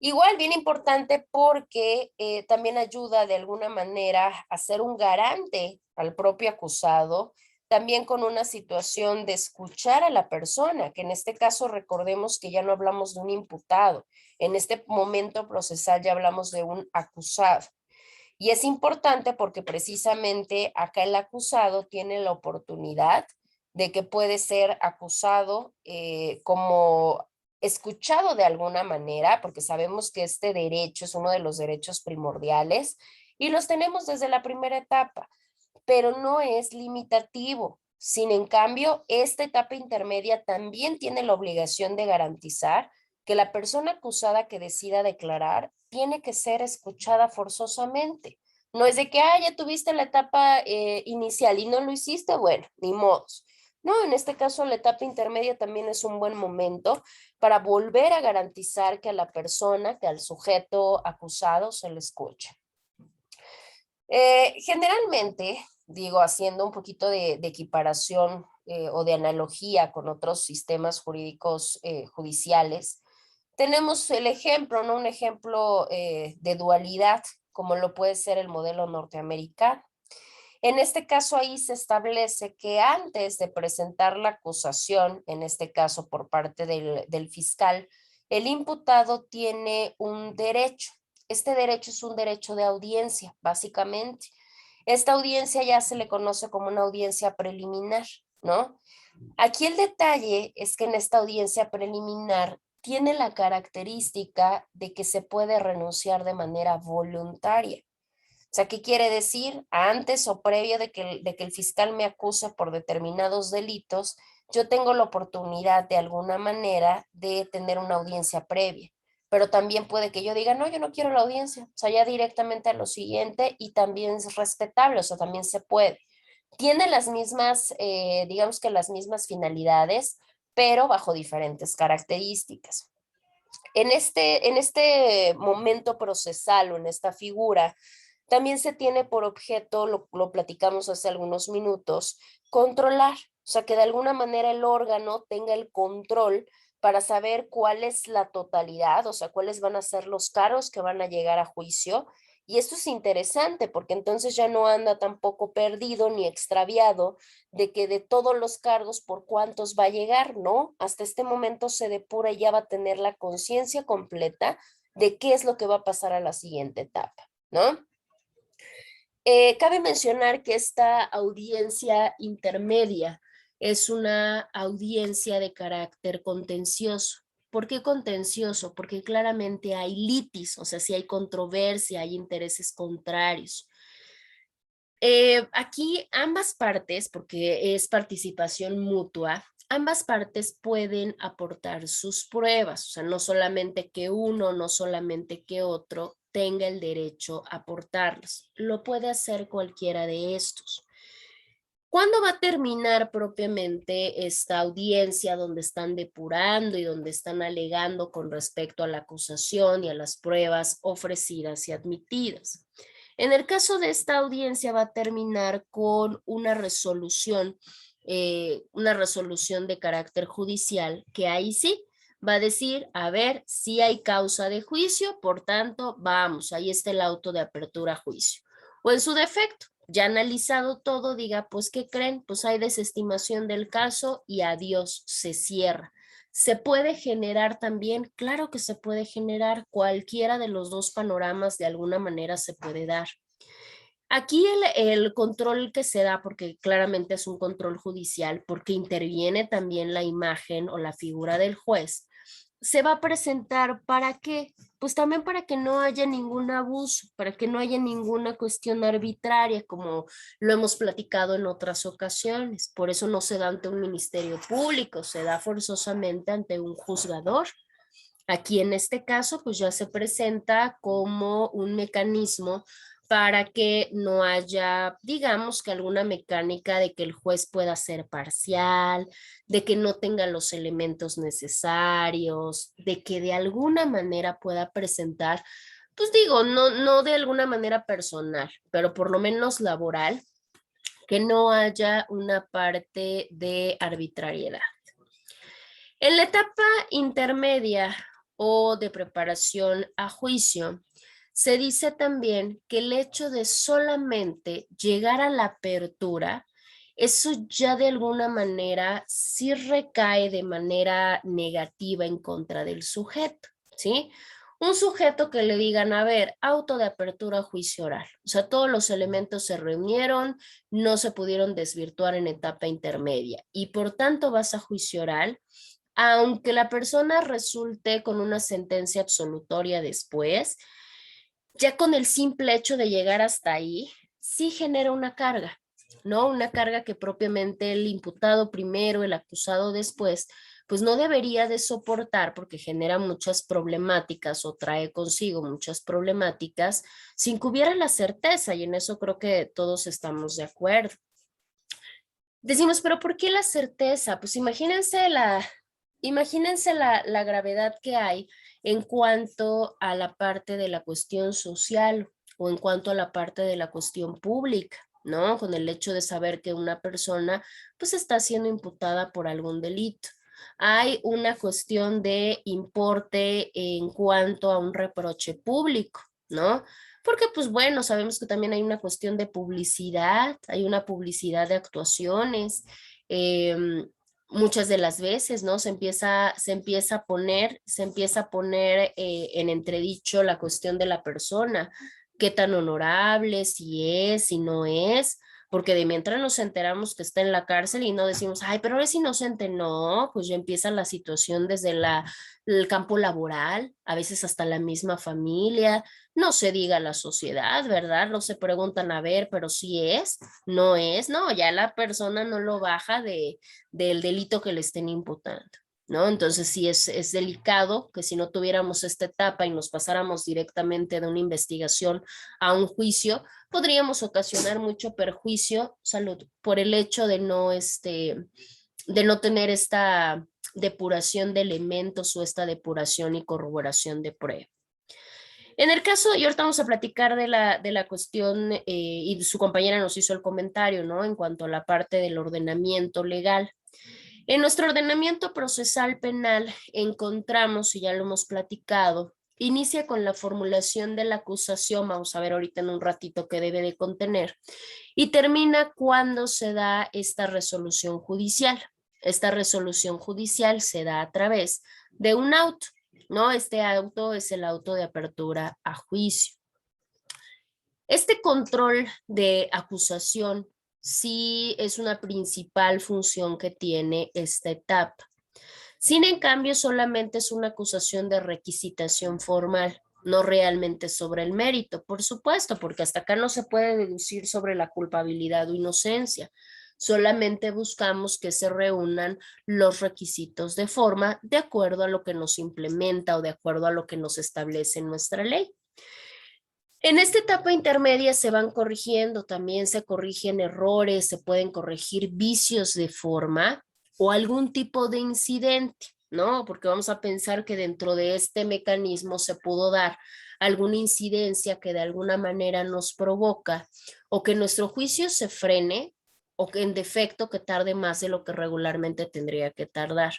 Igual, bien importante porque también ayuda de alguna manera a ser un garante al propio acusado, también con una situación de escuchar a la persona, que en este caso recordemos que ya no hablamos de un imputado, en este momento procesal ya hablamos de un acusado. Y es importante porque precisamente acá el acusado tiene la oportunidad de que puede ser acusado como escuchado de alguna manera, porque sabemos que este derecho es uno de los derechos primordiales y los tenemos desde la primera etapa, pero no es limitativo. Sin en cambio, esta etapa intermedia también tiene la obligación de garantizar que la persona acusada que decida declarar tiene que ser escuchada forzosamente. No es de que, ya tuviste la etapa inicial y no lo hiciste, bueno, ni modos. No, en este caso la etapa intermedia también es un buen momento para volver a garantizar que a la persona, que al sujeto acusado se le escuche. Generalmente, digo, haciendo un poquito de equiparación o de analogía con otros sistemas jurídicos judiciales, tenemos el ejemplo, ¿no? Un ejemplo de dualidad, como lo puede ser el modelo norteamericano. En este caso, ahí se establece que antes de presentar la acusación, en este caso por parte del fiscal, el imputado tiene un derecho. Este derecho es un derecho de audiencia, básicamente. Esta audiencia ya se le conoce como una audiencia preliminar, ¿no? Aquí el detalle es que en esta audiencia preliminar tiene la característica de que se puede renunciar de manera voluntaria. O sea, ¿qué quiere decir? Antes o previo de que el fiscal me acuse por determinados delitos, yo tengo la oportunidad de alguna manera de tener una audiencia previa. Pero también puede que yo diga, no, yo no quiero la audiencia. O sea, ya directamente a lo siguiente, y también es respetable, o sea, también se puede. Tiene las mismas, digamos que las mismas finalidades, pero bajo diferentes características. En este momento procesal o en esta figura, también se tiene por objeto, lo platicamos hace algunos minutos, controlar, o sea, que de alguna manera el órgano tenga el control para saber cuál es la totalidad, o sea, cuáles van a ser los cargos que van a llegar a juicio. Y esto es interesante porque entonces ya no anda tampoco perdido ni extraviado de que de todos los cargos por cuántos va a llegar, ¿no? Hasta este momento se depura y ya va a tener la conciencia completa de qué es lo que va a pasar a la siguiente etapa, ¿no? Cabe mencionar que esta audiencia intermedia es una audiencia de carácter contencioso. ¿Por qué contencioso? Porque claramente hay litis, o sea, si hay controversia, hay intereses contrarios. Aquí ambas partes, porque es participación mutua, ambas partes pueden aportar sus pruebas, o sea, no solamente que uno, no solamente que otro tenga el derecho a aportarlas, lo puede hacer cualquiera de estos. ¿Cuándo va a terminar propiamente esta audiencia donde están depurando y donde están alegando con respecto a la acusación y a las pruebas ofrecidas y admitidas? En el caso de esta audiencia va a terminar con una resolución de carácter judicial, que ahí sí va a decir, a ver, si hay causa de juicio, por tanto, vamos, ahí está el auto de apertura a juicio. O en su defecto, ya analizado todo, diga, pues, ¿qué creen? Pues hay desestimación del caso y adiós, se cierra. ¿Se puede generar también? Claro que se puede generar. Cualquiera de los dos panoramas de alguna manera se puede dar. Aquí el control que se da, porque claramente es un control judicial, porque interviene también la imagen o la figura del juez, se va a presentar ¿para qué? Pues también para que no haya ningún abuso, para que no haya ninguna cuestión arbitraria, como lo hemos platicado en otras ocasiones. Por eso no se da ante un ministerio público, se da forzosamente ante un juzgador. Aquí en este caso, pues ya se presenta como un mecanismo para que no haya, digamos, que alguna mecánica de que el juez pueda ser parcial, de que no tenga los elementos necesarios, de que de alguna manera pueda presentar, pues digo, no de alguna manera personal, pero por lo menos laboral, que no haya una parte de arbitrariedad. En la etapa intermedia o de preparación a juicio, se dice también que el hecho de solamente llegar a la apertura, eso ya de alguna manera sí recae de manera negativa en contra del sujeto, ¿sí? Un sujeto que le digan, a ver, auto de apertura a juicio oral, o sea, todos los elementos se reunieron, no se pudieron desvirtuar en etapa intermedia y por tanto vas a juicio oral, aunque la persona resulte con una sentencia absolutoria después, ya con el simple hecho de llegar hasta ahí, sí genera una carga, ¿no? Una carga que propiamente el imputado primero, el acusado después, pues no debería de soportar porque genera muchas problemáticas o trae consigo muchas problemáticas sin que hubiera la certeza, y en eso creo que todos estamos de acuerdo. Decimos, pero ¿por qué la certeza? Pues imagínense la gravedad que hay en cuanto a la parte de la cuestión social o en cuanto a la parte de la cuestión pública, ¿no? Con el hecho de saber que una persona pues está siendo imputada por algún delito. Hay una cuestión de importe en cuanto a un reproche público, ¿no? Porque pues bueno, sabemos que también hay una cuestión de publicidad, hay una publicidad de actuaciones, muchas de las veces, ¿no? Se empieza a poner en entredicho la cuestión de la persona, qué tan honorable, si es, si no es, porque de mientras nos enteramos que está en la cárcel y no decimos, ay, pero ahora es inocente, no, pues ya empieza la situación desde el campo laboral, a veces hasta la misma familia, no se diga la sociedad, ¿verdad? No se preguntan, a ver, pero si es, no es, no, ya la persona no lo baja del delito que le estén imputando. ¿No? Entonces sí es delicado que si no tuviéramos esta etapa y nos pasáramos directamente de una investigación a un juicio, podríamos ocasionar mucho perjuicio, salud, por el hecho de no tener esta depuración de elementos o esta depuración y corroboración de prueba. En el caso, y ahorita vamos a platicar de la cuestión, y su compañera nos hizo el comentario, ¿no? En cuanto a la parte del ordenamiento legal. En nuestro ordenamiento procesal penal encontramos, y ya lo hemos platicado, inicia con la formulación de la acusación, vamos a ver ahorita en un ratito qué debe de contener, y termina cuando se da esta resolución judicial. Esta resolución judicial se da a través de un auto, ¿no? Este auto es el auto de apertura a juicio. Este control de acusación sí es una principal función que tiene esta etapa. Sin en cambio, solamente es una acusación de requisitación formal, no realmente sobre el mérito, por supuesto, porque hasta acá no se puede deducir sobre la culpabilidad o inocencia. Solamente buscamos que se reúnan los requisitos de forma de acuerdo a lo que nos implementa o de acuerdo a lo que nos establece nuestra ley. En esta etapa intermedia se van corrigiendo, también se corrigen errores, se pueden corregir vicios de forma o algún tipo de incidente, ¿no? Porque vamos a pensar que dentro de este mecanismo se pudo dar alguna incidencia que de alguna manera nos provoca o que nuestro juicio se frene o que en defecto que tarde más de lo que regularmente tendría que tardar.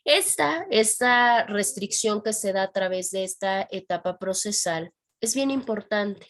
Esta restricción que se da a través de esta etapa procesal es bien importante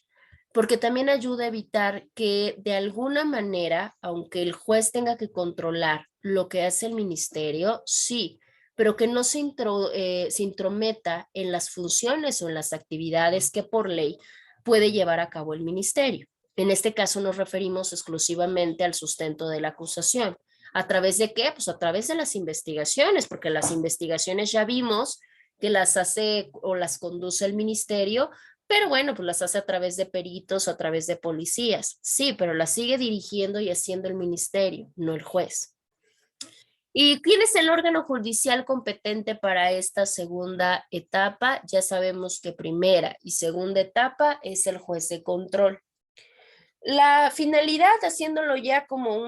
porque también ayuda a evitar que de alguna manera, aunque el juez tenga que controlar lo que hace el ministerio, sí, pero que no se intrometa en las funciones o en las actividades que por ley puede llevar a cabo el ministerio. En este caso nos referimos exclusivamente al sustento de la acusación. ¿A través de qué? Pues a través de las investigaciones, porque las investigaciones ya vimos que las hace o las conduce el ministerio, pero bueno, pues las hace a través de peritos o a través de policías. Sí, pero las sigue dirigiendo y haciendo el ministerio, no el juez. ¿Y quién es el órgano judicial competente para esta segunda etapa? Ya sabemos que primera y segunda etapa es el juez de control. La finalidad, haciéndolo ya como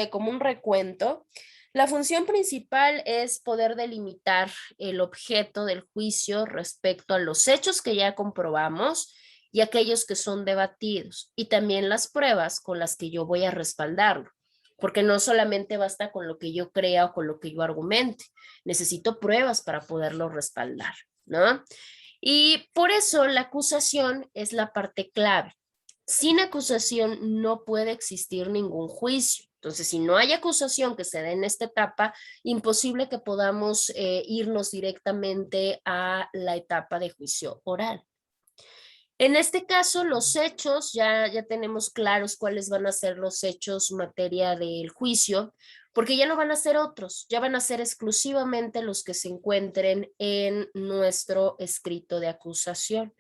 como un recuento, la función principal es poder delimitar el objeto del juicio respecto a los hechos que ya comprobamos y aquellos que son debatidos, y también las pruebas con las que yo voy a respaldarlo, porque no solamente basta con lo que yo crea o con lo que yo argumente, necesito pruebas para poderlo respaldar, ¿no? Y por eso la acusación es la parte clave. Sin acusación no puede existir ningún juicio. Entonces, si no hay acusación que se dé en esta etapa, imposible que podamos irnos directamente a la etapa de juicio oral. En este caso, los hechos, ya tenemos claros cuáles van a ser los hechos materia del juicio, porque ya no van a ser otros, ya van a ser exclusivamente los que se encuentren en nuestro escrito de acusación.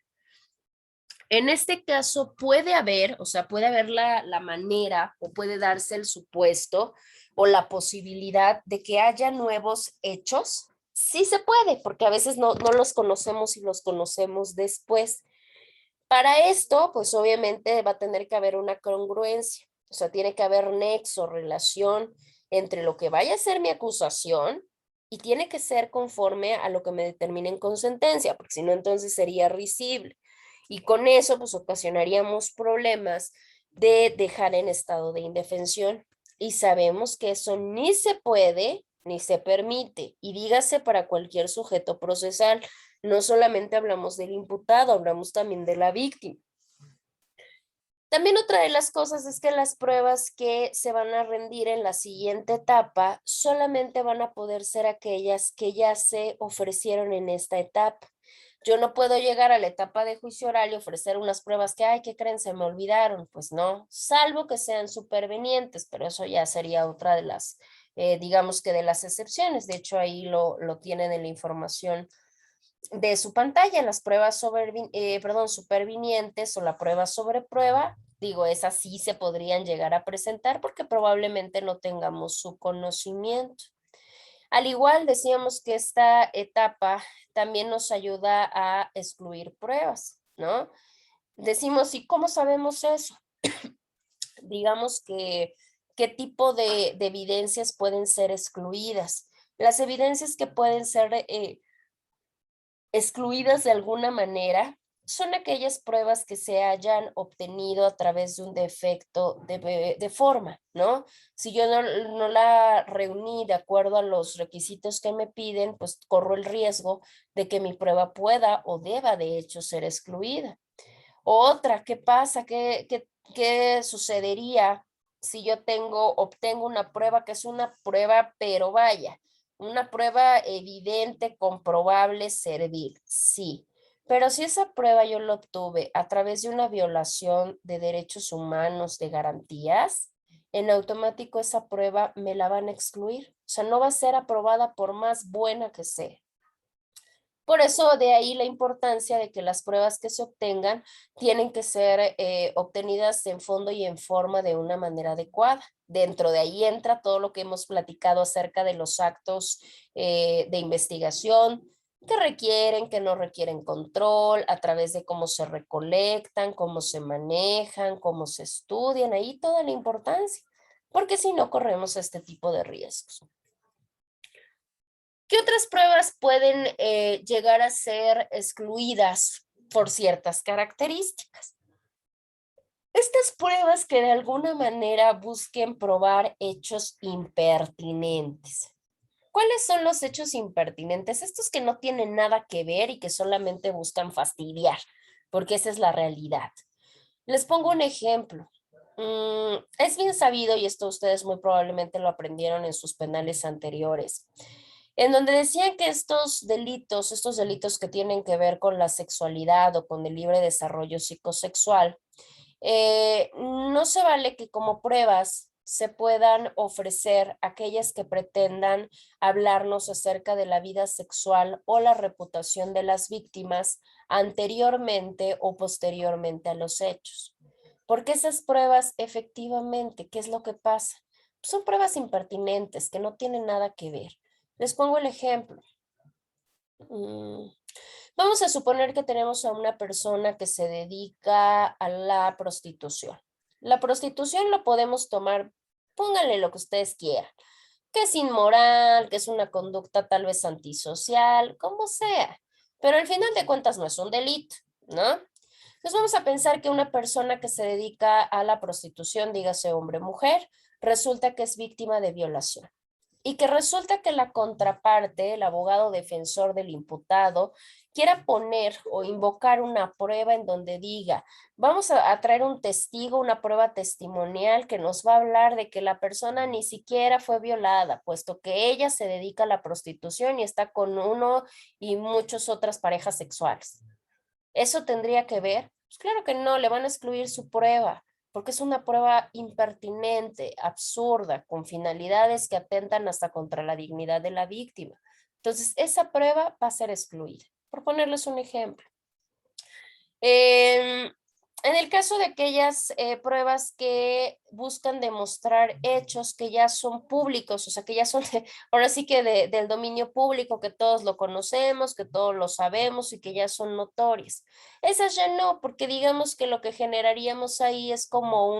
En este caso puede haber, la manera o puede darse el supuesto o la posibilidad de que haya nuevos hechos. Sí se puede, porque a veces no los conocemos y los conocemos después. Para esto, pues obviamente va a tener que haber una congruencia, o sea, tiene que haber nexo, relación entre lo que vaya a ser mi acusación y tiene que ser conforme a lo que me determinen con sentencia, porque si no, entonces sería risible. Y con eso, pues ocasionaríamos problemas de dejar en estado de indefensión. Y sabemos que eso ni se puede ni se permite. Y dígase para cualquier sujeto procesal. No solamente hablamos del imputado, hablamos también de la víctima. También otra de las cosas es que las pruebas que se van a rendir en la siguiente etapa solamente van a poder ser aquellas que ya se ofrecieron en esta etapa. Yo no puedo llegar a la etapa de juicio oral y ofrecer unas pruebas que, ay, ¿qué creen? Se me olvidaron. Pues no, salvo que sean supervenientes, pero eso ya sería otra de las, digamos que de las excepciones. De hecho, ahí lo tienen en la información de su pantalla, las pruebas supervinientes o la prueba sobre prueba, digo, esas sí se podrían llegar a presentar porque probablemente no tengamos su conocimiento. Al igual decíamos que esta etapa también nos ayuda a excluir pruebas, ¿no? Decimos, ¿y cómo sabemos eso? Digamos que qué tipo de evidencias pueden ser excluidas. Las evidencias que pueden ser excluidas de alguna manera son aquellas pruebas que se hayan obtenido a través de un defecto de forma, ¿no? Si yo no la reuní de acuerdo a los requisitos que me piden, pues corro el riesgo de que mi prueba pueda o deba de hecho ser excluida. Otra, ¿qué pasa? ¿Qué sucedería si yo obtengo una prueba que es una prueba, pero vaya, una prueba evidente, comprobable, servil? Sí. Pero si esa prueba yo la obtuve a través de una violación de derechos humanos, de garantías, en automático esa prueba me la van a excluir. O sea, no va a ser aprobada por más buena que sea. Por eso de ahí la importancia de que las pruebas que se obtengan tienen que ser obtenidas en fondo y en forma de una manera adecuada. Dentro de ahí entra todo lo que hemos platicado acerca de los actos de investigación que no requieren control, a través de cómo se recolectan, cómo se manejan, cómo se estudian, ahí toda la importancia, porque si no corremos este tipo de riesgos. ¿Qué otras pruebas pueden llegar a ser excluidas por ciertas características? Estas pruebas que de alguna manera busquen probar hechos impertinentes. ¿Cuáles son los hechos impertinentes? Estos que no tienen nada que ver y que solamente buscan fastidiar, porque esa es la realidad. Les pongo un ejemplo. Es bien sabido, y esto ustedes muy probablemente lo aprendieron en sus penales anteriores, en donde decían que estos delitos que tienen que ver con la sexualidad o con el libre desarrollo psicosexual, no se vale que como pruebas se puedan ofrecer aquellas que pretendan hablarnos acerca de la vida sexual o la reputación de las víctimas anteriormente o posteriormente a los hechos. Porque esas pruebas efectivamente, ¿qué es lo que pasa? Son pruebas impertinentes que no tienen nada que ver. Les pongo el ejemplo. Vamos a suponer que tenemos a una persona que se dedica a la prostitución. La prostitución lo podemos tomar, pónganle lo que ustedes quieran, que es inmoral, que es una conducta tal vez antisocial, como sea, pero al final de cuentas no es un delito, ¿no? Entonces vamos a pensar que una persona que se dedica a la prostitución, dígase hombre o mujer, resulta que es víctima de violación. Y que resulta que la contraparte, el abogado defensor del imputado, quiera poner o invocar una prueba en donde diga, vamos a traer un testigo, una prueba testimonial que nos va a hablar de que la persona ni siquiera fue violada, puesto que ella se dedica a la prostitución y está con uno y muchas otras parejas sexuales. ¿Eso tendría que ver? Pues claro que no, le van a excluir su prueba, porque es una prueba impertinente, absurda, con finalidades que atentan hasta contra la dignidad de la víctima. Entonces, esa prueba va a ser excluida. Por ponerles un ejemplo. En el caso de aquellas pruebas que buscan demostrar hechos que ya son públicos, o sea, que ya son, ahora sí que del dominio público, que todos lo conocemos, que todos lo sabemos y que ya son notorias. Esas ya no, porque digamos que lo que generaríamos ahí es como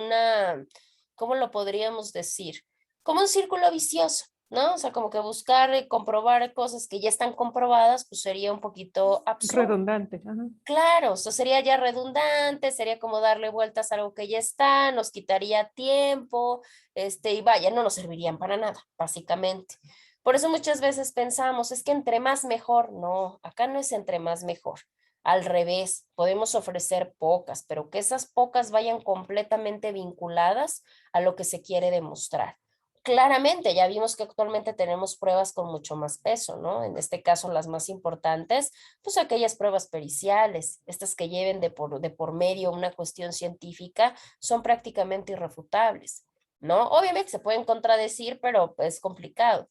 ¿cómo lo podríamos decir? Como un círculo vicioso, ¿no? O sea, como que buscar y comprobar cosas que ya están comprobadas, pues sería un poquito absurdo. Redundante. Ajá. Claro, eso sería ya redundante, sería como darle vueltas a algo que ya está, nos quitaría tiempo, y vaya, no nos servirían para nada, básicamente. Por eso muchas veces pensamos, es que entre más mejor. No, acá no es entre más mejor. Al revés, podemos ofrecer pocas, pero que esas pocas vayan completamente vinculadas a lo que se quiere demostrar. claramente ya vimos que actualmente tenemos pruebas con mucho más peso, ¿no? En este caso las más importantes, pues aquellas pruebas periciales, estas que lleven de por medio una cuestión científica, son prácticamente irrefutables, ¿no? Obviamente se pueden contradecir, pero es complicado.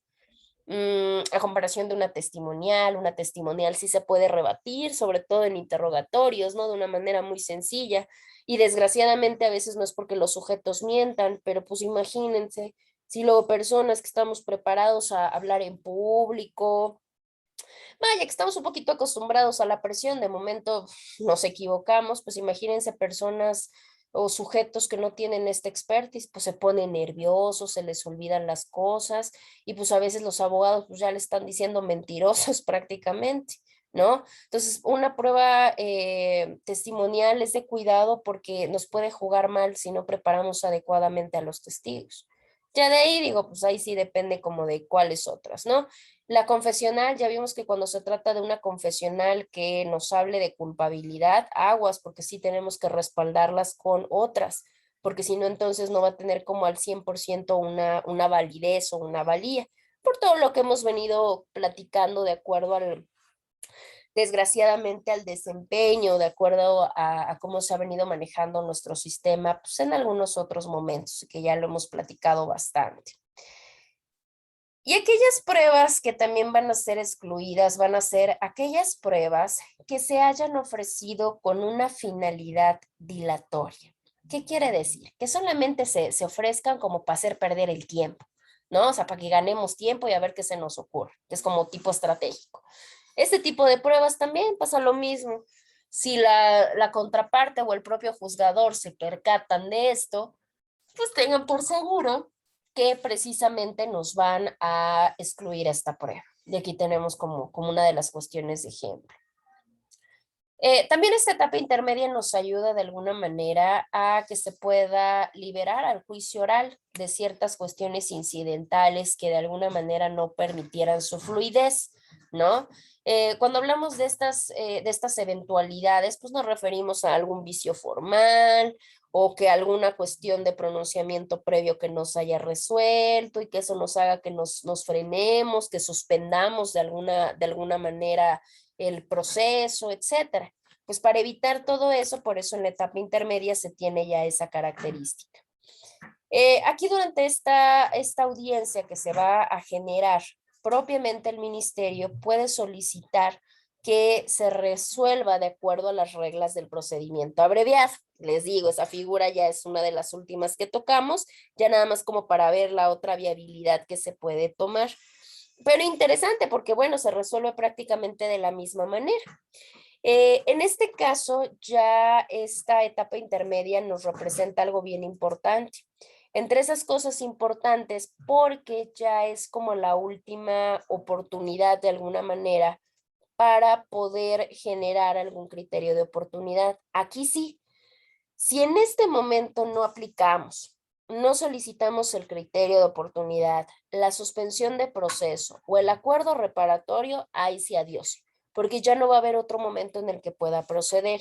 A comparación de una testimonial sí se puede rebatir, sobre todo en interrogatorios, ¿no? De una manera muy sencilla. Y desgraciadamente a veces no es porque los sujetos mientan, pero pues imagínense, si luego personas que estamos preparados a hablar en público, vaya, que estamos un poquito acostumbrados a la presión, de momento nos equivocamos, pues imagínense personas o sujetos que no tienen esta expertise, pues se ponen nerviosos, se les olvidan las cosas y pues a veces los abogados pues ya le están diciendo mentirosos prácticamente, ¿no? Entonces, una prueba testimonial es de cuidado porque nos puede jugar mal si no preparamos adecuadamente a los testigos. Ya de ahí digo, pues ahí sí depende como de cuáles otras, ¿no? La confesional, ya vimos que cuando se trata de una confesional que nos hable de culpabilidad, aguas, porque sí tenemos que respaldarlas con otras, porque si no, entonces no va a tener como al 100% una validez o una valía, por todo lo que hemos venido platicando de acuerdo al, desgraciadamente, al desempeño, de acuerdo a cómo se ha venido manejando nuestro sistema, pues en algunos otros momentos, que ya lo hemos platicado bastante. Y aquellas pruebas que también van a ser excluidas van a ser aquellas pruebas que se hayan ofrecido con una finalidad dilatoria. ¿Qué quiere decir? Que solamente se ofrezcan como para hacer perder el tiempo, ¿no? O sea, para que ganemos tiempo y a ver qué se nos ocurre, que es como tipo estratégico. Este tipo de pruebas también pasa lo mismo. Si la contraparte o el propio juzgador se percatan de esto, pues tengan por seguro que precisamente nos van a excluir esta prueba. Y aquí tenemos como una de las cuestiones de ejemplo. También esta etapa intermedia nos ayuda de alguna manera a que se pueda liberar al juicio oral de ciertas cuestiones incidentales que de alguna manera no permitieran su fluidez, ¿no? Cuando hablamos de estas eventualidades, pues nos referimos a algún vicio formal o que alguna cuestión de pronunciamiento previo que nos haya resuelto y que eso nos haga que nos frenemos, que suspendamos de alguna manera el proceso, etcétera. Pues para evitar todo eso, por eso en la etapa intermedia se tiene ya esa característica. Aquí durante esta audiencia que se va a generar, propiamente el ministerio puede solicitar que se resuelva de acuerdo a las reglas del procedimiento abreviado. Les digo, esa figura ya es una de las últimas que tocamos, ya nada más como para ver la otra viabilidad que se puede tomar. Pero interesante porque, bueno, se resuelve prácticamente de la misma manera. En este caso, ya esta etapa intermedia nos representa algo bien importante. Entre esas cosas importantes, porque ya es como la última oportunidad de alguna manera para poder generar algún criterio de oportunidad. Aquí sí, si en este momento no aplicamos, no solicitamos el criterio de oportunidad, la suspensión de proceso o el acuerdo reparatorio, ahí sí adiós, porque ya no va a haber otro momento en el que pueda proceder.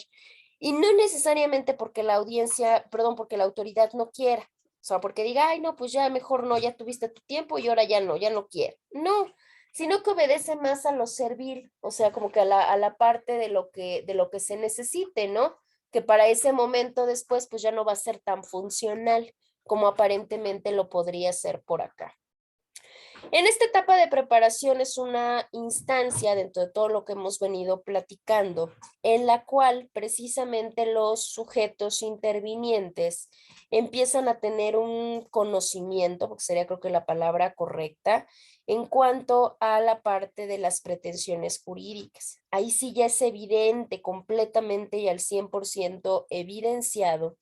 Y no necesariamente porque la audiencia, perdón, porque la autoridad no quiera, o sea, porque diga, ay, no, pues ya mejor no, ya tuviste tu tiempo y ahora ya no quiero. No, sino que obedece más a lo servil, o sea, como que a la parte de lo que se necesite, ¿no? Que para ese momento después pues ya no va a ser tan funcional como aparentemente lo podría ser por acá. En esta etapa de preparación es una instancia dentro de todo lo que hemos venido platicando, en la cual precisamente los sujetos intervinientes empiezan a tener un conocimiento, porque sería creo que la palabra correcta, en cuanto a la parte de las pretensiones jurídicas. Ahí sí ya es evidente, completamente y al 100% evidenciado,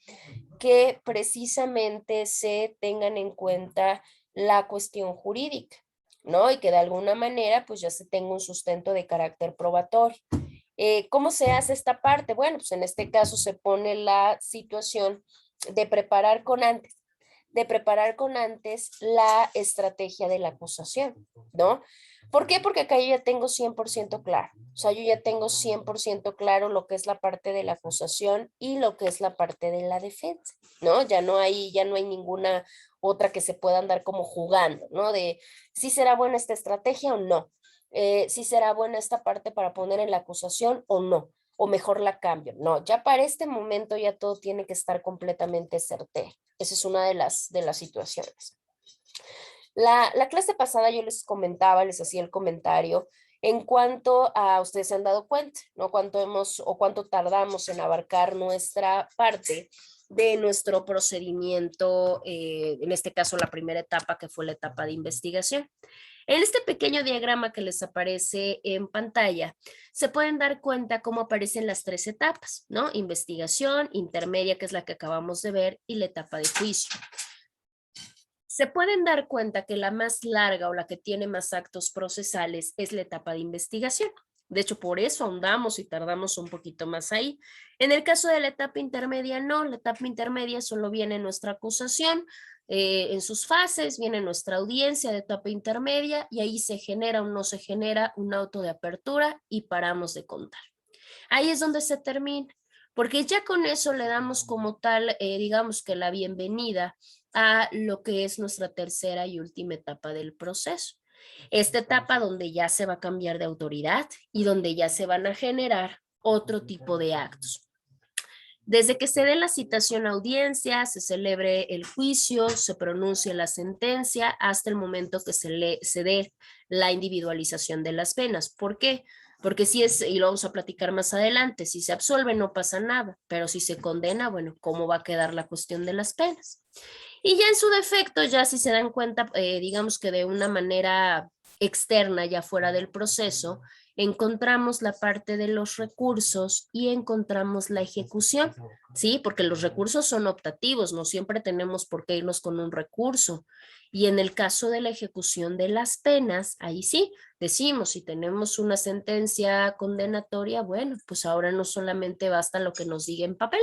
que precisamente se tengan en cuenta la cuestión jurídica, ¿no? Y que de alguna manera pues ya se tenga un sustento de carácter probatorio. ¿Cómo se hace esta parte? Bueno, pues en este caso se pone la situación de preparar con antes. de preparar con antes la estrategia de la acusación, ¿no? ¿Por qué? Porque acá yo ya tengo 100% claro, o sea, yo ya tengo 100% claro lo que es la parte de la acusación y lo que es la parte de la defensa, ¿no? Ya no hay ninguna otra que se pueda andar como jugando, ¿no? De si será buena esta estrategia o no, si será buena esta parte para poner en la acusación o no, o mejor la cambio. No, ya para este momento ya todo tiene que estar completamente certero. Esa es una de las situaciones. La clase pasada yo les comentaba, les hacía el comentario en cuanto a, ustedes se han dado cuenta, ¿no? Cuánto tardamos en abarcar nuestra parte de nuestro procedimiento, en este caso la primera etapa que fue la etapa de investigación. En este pequeño diagrama que les aparece en pantalla, se pueden dar cuenta cómo aparecen las 3 etapas, ¿no? Investigación, intermedia, que es la que acabamos de ver, y la etapa de juicio. Se pueden dar cuenta que la más larga o la que tiene más actos procesales es la etapa de investigación. De hecho, por eso ahondamos y tardamos un poquito más ahí. En el caso de la etapa intermedia, no. La etapa intermedia solo viene nuestra acusación, en sus fases, viene nuestra audiencia de etapa intermedia y ahí se genera o no se genera un auto de apertura y paramos de contar. Ahí es donde se termina, porque ya con eso le damos como tal, digamos que la bienvenida a lo que es nuestra tercera y última etapa del proceso. Esta etapa donde ya se va a cambiar de autoridad y donde ya se van a generar otro tipo de actos. Desde que se dé la citación a audiencia, se celebre el juicio, se pronuncie la sentencia, hasta el momento que se dé la individualización de las penas. ¿Por qué? Porque si es, y lo vamos a platicar más adelante, si se absolve no pasa nada, pero si se condena, bueno, ¿cómo va a quedar la cuestión de las penas? Y ya en su defecto, ya si se dan cuenta, digamos que de una manera externa, ya fuera del proceso, encontramos la parte de los recursos y encontramos la ejecución, ¿sí? Porque los recursos son optativos, no siempre tenemos por qué irnos con un recurso. Y en el caso de la ejecución de las penas, ahí sí, decimos, si tenemos una sentencia condenatoria, bueno, pues ahora no solamente basta lo que nos diga en papel,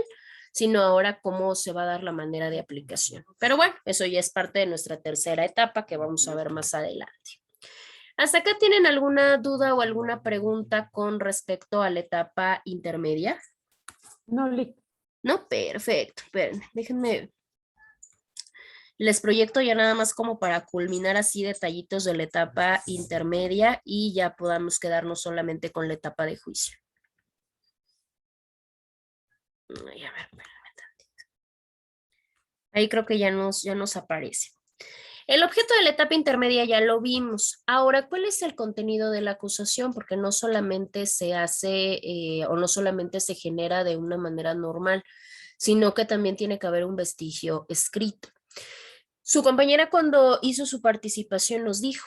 sino ahora cómo se va a dar la manera de aplicación. Pero bueno, eso ya es parte de nuestra tercera etapa que vamos a ver más adelante. ¿Hasta acá tienen alguna duda o alguna pregunta con respecto a la etapa intermedia? No, Lick. No, perfecto. Espérenme, déjenme. Les proyecto ya nada más como para culminar así detallitos de la etapa intermedia y ya podamos quedarnos solamente con la etapa de juicio. Ay, a ver, espérenme tantito. Ahí creo que ya nos aparece. El objeto de la etapa intermedia ya lo vimos. Ahora, ¿cuál es el contenido de la acusación? Porque no solamente se hace o no solamente se genera de una manera normal, sino que también tiene que haber un vestigio escrito. Su compañera cuando hizo su participación nos dijo,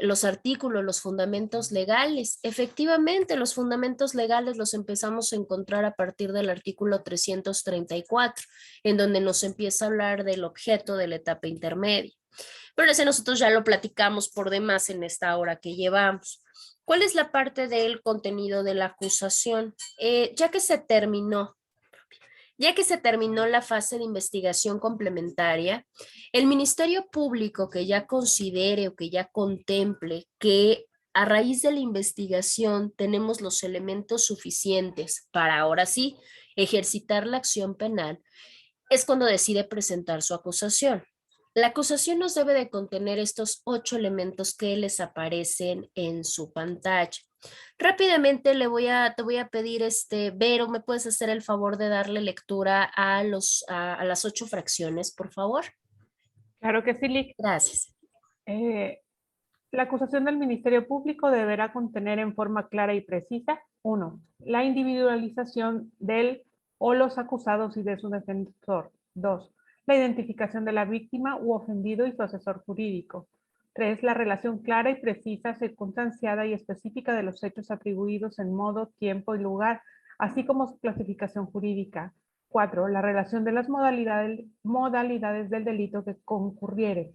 los artículos, los fundamentos legales. Efectivamente, los fundamentos legales los empezamos a encontrar a partir del artículo 334, en donde nos empieza a hablar del objeto de la etapa intermedia. Pero ese nosotros ya lo platicamos por demás en esta hora que llevamos. ¿Cuál es la parte del contenido de la acusación? Ya que se terminó la fase de investigación complementaria, el Ministerio Público que ya considere o que ya contemple que a raíz de la investigación tenemos los elementos suficientes para ahora sí ejercitar la acción penal, es cuando decide presentar su acusación. La acusación nos debe de contener estos 8 elementos que les aparecen en su pantalla. Rápidamente te voy a pedir, Vero, ¿me puedes hacer el favor de darle lectura a las 8 fracciones, por favor? Claro que sí, Lick. Gracias. La acusación del Ministerio Público deberá contener en forma clara y precisa: 1. La individualización del o los acusados y de su defensor. 2. La identificación de la víctima u ofendido y su asesor jurídico. 3. La relación clara y precisa, circunstanciada y específica de los hechos atribuidos en modo, tiempo y lugar, así como su clasificación jurídica. 4. La relación de las modalidades del delito que concurriere.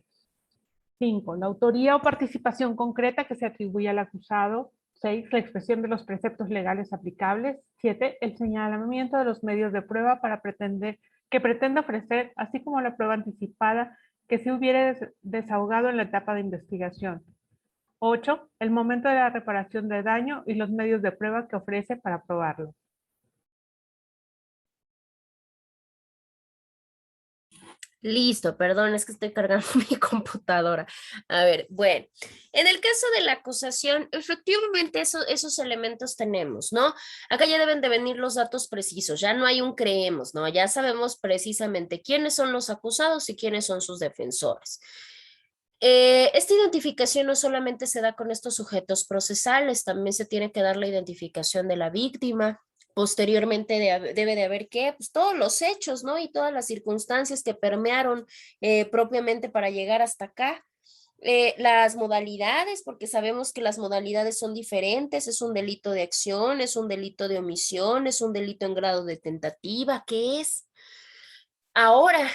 5. La autoría o participación concreta que se atribuye al acusado. 6. La expresión de los preceptos legales aplicables. 7. El señalamiento de los medios de prueba para pretender que pretende ofrecer, así como la prueba anticipada que se hubiera desahogado en la etapa de investigación. 8. El momento de la reparación de daño y los medios de prueba que ofrece para probarlo. Listo, perdón, es que estoy cargando mi computadora. A ver, bueno, en el caso de la acusación, efectivamente esos elementos tenemos, ¿no? Acá ya deben de venir los datos precisos, ya no hay un creemos, ¿no? Ya sabemos precisamente quiénes son los acusados y quiénes son sus defensores. Esta identificación no solamente se da con estos sujetos procesales, también se tiene que dar la identificación de la víctima. Posteriormente debe de haber ¿qué? Pues todos los hechos, ¿no? Y todas las circunstancias que permearon propiamente para llegar hasta acá. Las modalidades, porque sabemos que las modalidades son diferentes, es un delito de acción, es un delito de omisión, es un delito en grado de tentativa, ¿qué es? Ahora,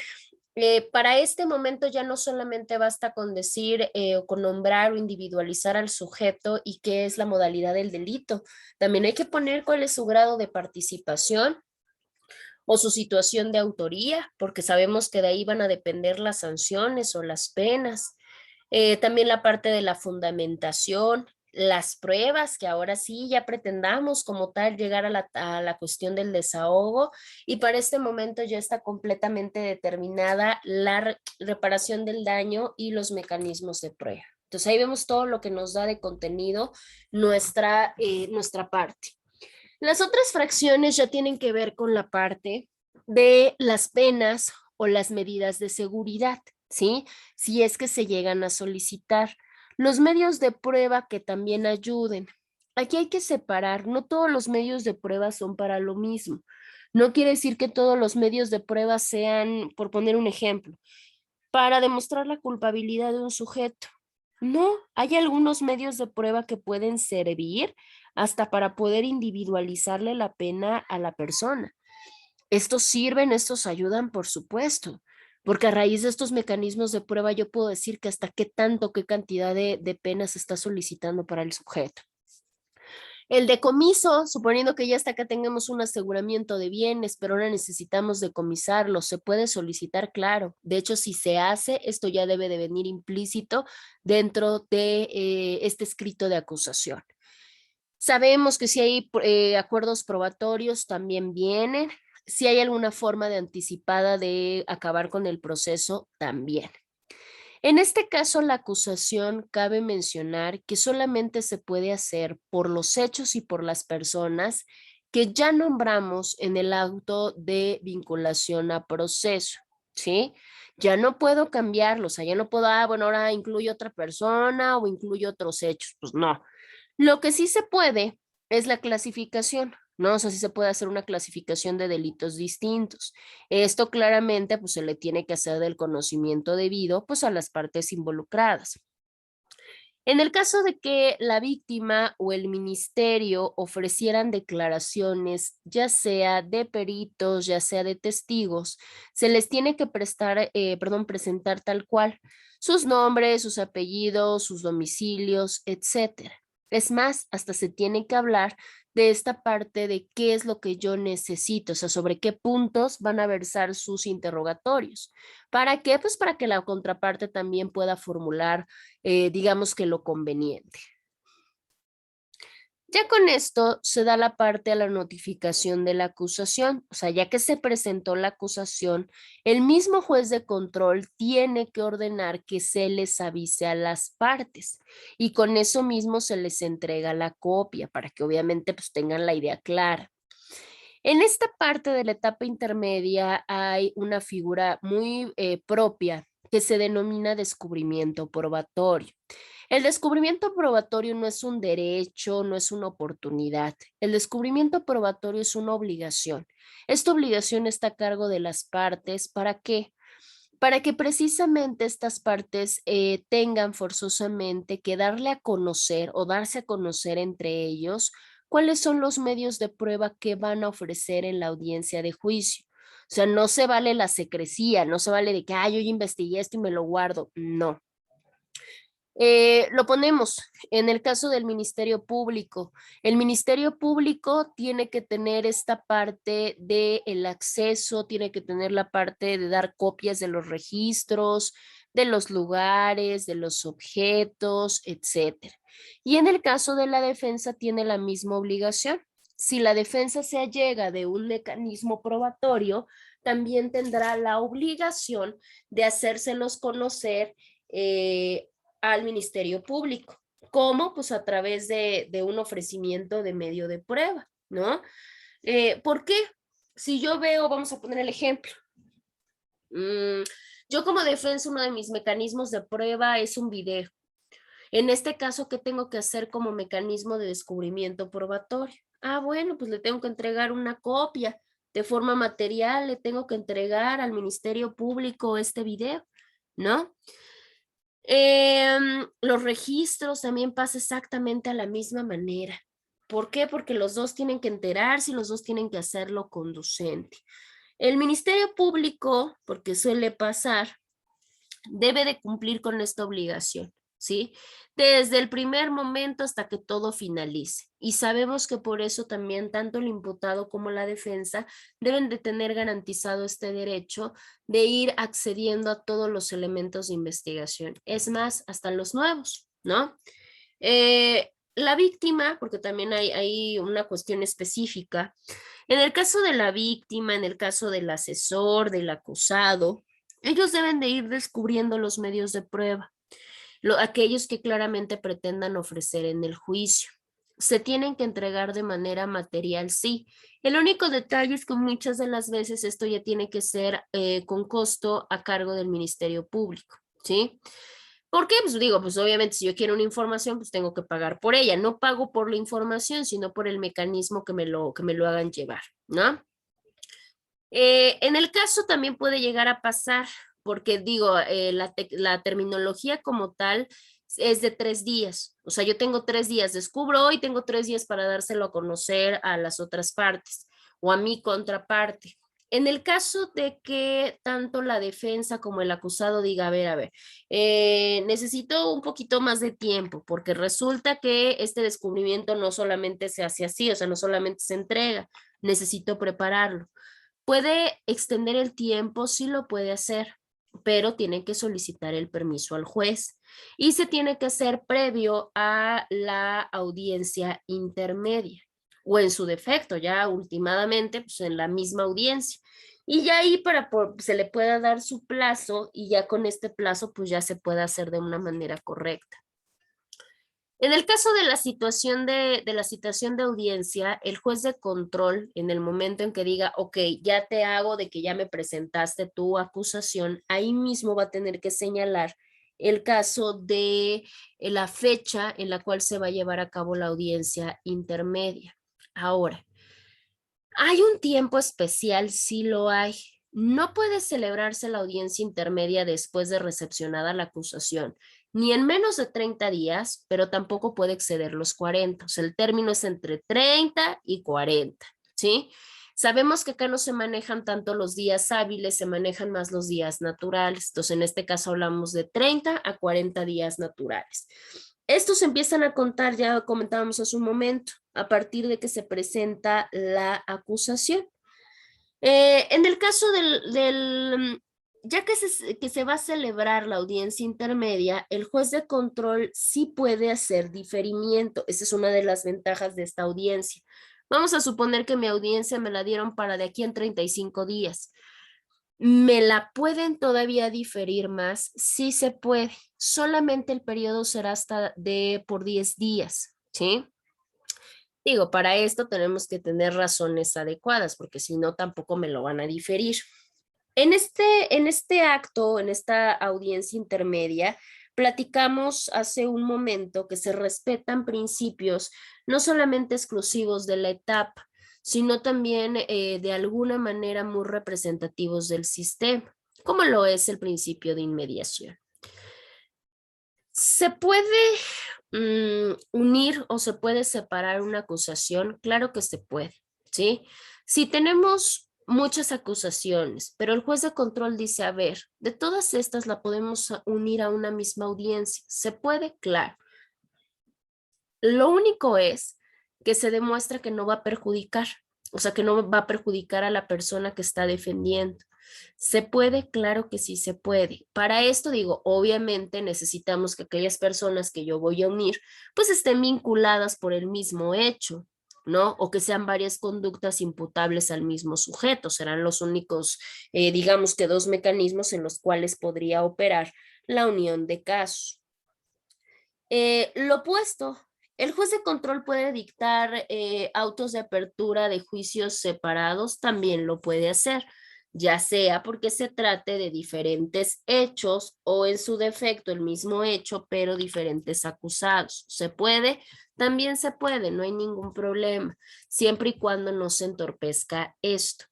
para este momento ya no solamente basta con decir o con nombrar o individualizar al sujeto y qué es la modalidad del delito. También hay que poner cuál es su grado de participación o su situación de autoría, porque sabemos que de ahí van a depender las sanciones o las penas. También la parte de la fundamentación, las pruebas, que ahora sí ya pretendamos como tal llegar a la cuestión del desahogo, y para este momento ya está completamente determinada la reparación del daño y los mecanismos de prueba. Entonces ahí vemos todo lo que nos da de contenido nuestra parte. Las otras fracciones ya tienen que ver con la parte de las penas o las medidas de seguridad, ¿sí? Si es que se llegan a solicitar. Los medios de prueba que también ayuden. Aquí hay que separar, no todos los medios de prueba son para lo mismo. No quiere decir que todos los medios de prueba sean, por poner un ejemplo, para demostrar la culpabilidad de un sujeto. No, hay algunos medios de prueba que pueden servir hasta para poder individualizarle la pena a la persona. Estos sirven, estos ayudan, por supuesto, porque a raíz de estos mecanismos de prueba yo puedo decir que hasta qué tanto, qué cantidad de pena se está solicitando para el sujeto. El decomiso, suponiendo que ya hasta acá tengamos un aseguramiento de bienes, pero ahora necesitamos decomisarlo, se puede solicitar, claro. De hecho, si se hace, esto ya debe de venir implícito dentro de este escrito de acusación. Sabemos que si hay acuerdos probatorios, también vienen. Si hay alguna forma de anticipada de acabar con el proceso, también. En este caso, la acusación cabe mencionar que solamente se puede hacer por los hechos y por las personas que ya nombramos en el auto de vinculación a proceso, ¿sí? Ya no puedo cambiarlo, o sea, ya no puedo, bueno, ahora incluyo otra persona o incluyo otros hechos, pues no. Lo que sí se puede es la clasificación, ¿no? O sea, sí se puede hacer una clasificación de delitos distintos. Esto claramente pues se le tiene que hacer del conocimiento debido pues a las partes involucradas. En el caso de que la víctima o el ministerio ofrecieran declaraciones, ya sea de peritos, ya sea de testigos, se les tiene que presentar tal cual sus nombres, sus apellidos, sus domicilios, etcétera. Es más, hasta se tiene que hablar de esta parte de qué es lo que yo necesito, o sea, sobre qué puntos van a versar sus interrogatorios. ¿Para qué? Pues para que la contraparte también pueda formular, digamos que lo conveniente. Ya con esto se da la parte a la notificación de la acusación, o sea, ya que se presentó la acusación, el mismo juez de control tiene que ordenar que se les avise a las partes y con eso mismo se les entrega la copia para que obviamente pues tengan la idea clara. En esta parte de la etapa intermedia hay una figura muy propia que se denomina descubrimiento probatorio. El descubrimiento probatorio no es un derecho, no es una oportunidad. El descubrimiento probatorio es una obligación. Esta obligación está a cargo de las partes. ¿Para qué? Para que precisamente estas partes tengan forzosamente que darle a conocer o darse a conocer entre ellos cuáles son los medios de prueba que van a ofrecer en la audiencia de juicio. O sea, no se vale la secrecía, no se vale de que, yo ya investigué esto y me lo guardo. No. Lo ponemos en el caso del Ministerio Público. El Ministerio Público tiene que tener esta parte del acceso, tiene que tener la parte de dar copias de los registros, de los lugares, de los objetos, etcétera. Y en el caso de la defensa tiene la misma obligación. Si la defensa se allega de un mecanismo probatorio, también tendrá la obligación de hacérselos conocer al Ministerio Público. ¿Cómo? Pues a través de un ofrecimiento de medio de prueba, ¿no? ¿Por qué? Si yo veo, vamos a poner el ejemplo. Yo como defensa, uno de mis mecanismos de prueba es un video. En este caso, ¿qué tengo que hacer como mecanismo de descubrimiento probatorio? Ah, bueno, pues le tengo que entregar una copia de forma material, le tengo que entregar al Ministerio Público este video, ¿no? Los registros también pasa exactamente a la misma manera. ¿Por qué? Porque los dos tienen que enterarse y los dos tienen que hacerlo conducente. El Ministerio Público, porque suele pasar, debe de cumplir con esta obligación, ¿sí? Desde el primer momento hasta que todo finalice. Y sabemos que por eso también tanto el imputado como la defensa deben de tener garantizado este derecho de ir accediendo a todos los elementos de investigación. Es más, hasta los nuevos, ¿no? La víctima, porque también hay una cuestión específica. En el caso de la víctima, en el caso del asesor, del acusado, ellos deben de ir descubriendo los medios de prueba, aquellos que claramente pretendan ofrecer en el juicio. Se tienen que entregar de manera material, sí. El único detalle es que muchas de las veces esto ya tiene que ser con costo a cargo del Ministerio Público, ¿sí? ¿Por qué? Pues digo, pues obviamente si yo quiero una información, pues tengo que pagar por ella. No pago por la información, sino por el mecanismo que me lo hagan llevar, ¿no? En el caso también puede llegar a pasar, porque digo, la terminología como tal es de 3 días. O sea, yo tengo 3 días, descubro hoy, tengo 3 días para dárselo a conocer a las otras partes o a mi contraparte. En el caso de que tanto la defensa como el acusado diga, a ver, necesito un poquito más de tiempo, porque resulta que este descubrimiento no solamente se hace así, o sea, no solamente se entrega, necesito prepararlo. Puede extender el tiempo, sí lo puede hacer, pero tiene que solicitar el permiso al juez y se tiene que hacer previo a la audiencia intermedia o en su defecto, ya ultimadamente, pues en la misma audiencia. Y ya ahí se le pueda dar su plazo y ya con este plazo pues ya se puede hacer de una manera correcta. En el caso de la situación de la citación de audiencia, el juez de control, en el momento en que diga, ok, ya te hago de que ya me presentaste tu acusación, ahí mismo va a tener que señalar el caso de la fecha en la cual se va a llevar a cabo la audiencia intermedia. Ahora, ¿hay un tiempo especial? Sí lo hay. No puede celebrarse la audiencia intermedia después de recepcionada la acusación, ni en menos de 30 días, pero tampoco puede exceder los 40. O sea, el término es entre 30 y 40, ¿sí? Sabemos que acá no se manejan tanto los días hábiles, se manejan más los días naturales. Entonces, en este caso hablamos de 30 a 40 días naturales. Estos empiezan a contar, ya comentábamos hace un momento, a partir de que se presenta la acusación. En el caso ya que se va a celebrar la audiencia intermedia, el juez de control sí puede hacer diferimiento. Esa es una de las ventajas de esta audiencia. Vamos a suponer que mi audiencia me la dieron para de aquí en 35 días. ¿Me la pueden todavía diferir más? Sí se puede. Solamente el periodo será por 10 días, ¿sí? Digo, para esto tenemos que tener razones adecuadas, porque si no, tampoco me lo van a diferir. En este acto, en esta audiencia intermedia, platicamos hace un momento que se respetan principios no solamente exclusivos de la etapa, sino también de alguna manera muy representativos del sistema, como lo es el principio de inmediación. ¿Se puede unir o se puede separar una acusación? Claro que se puede, ¿sí? Si tenemos muchas acusaciones, pero el juez de control dice, a ver, de todas estas la podemos unir a una misma audiencia. ¿Se puede? Claro. Lo único es que se demuestra que no va a perjudicar, o sea, que no va a perjudicar a la persona que está defendiendo. ¿Se puede? Claro que sí se puede. Para esto digo, obviamente necesitamos que aquellas personas que yo voy a unir, pues estén vinculadas por el mismo hecho, ¿no? O que sean varias conductas imputables al mismo sujeto. Serán los únicos, digamos que dos mecanismos en los cuales podría operar la unión de casos. Lo opuesto, el juez de control puede dictar autos de apertura de juicios separados, también lo puede hacer, ya sea porque se trate de diferentes hechos o en su defecto el mismo hecho, pero diferentes acusados. ¿Se puede? También se puede, no hay ningún problema, siempre y cuando no se entorpezca esto.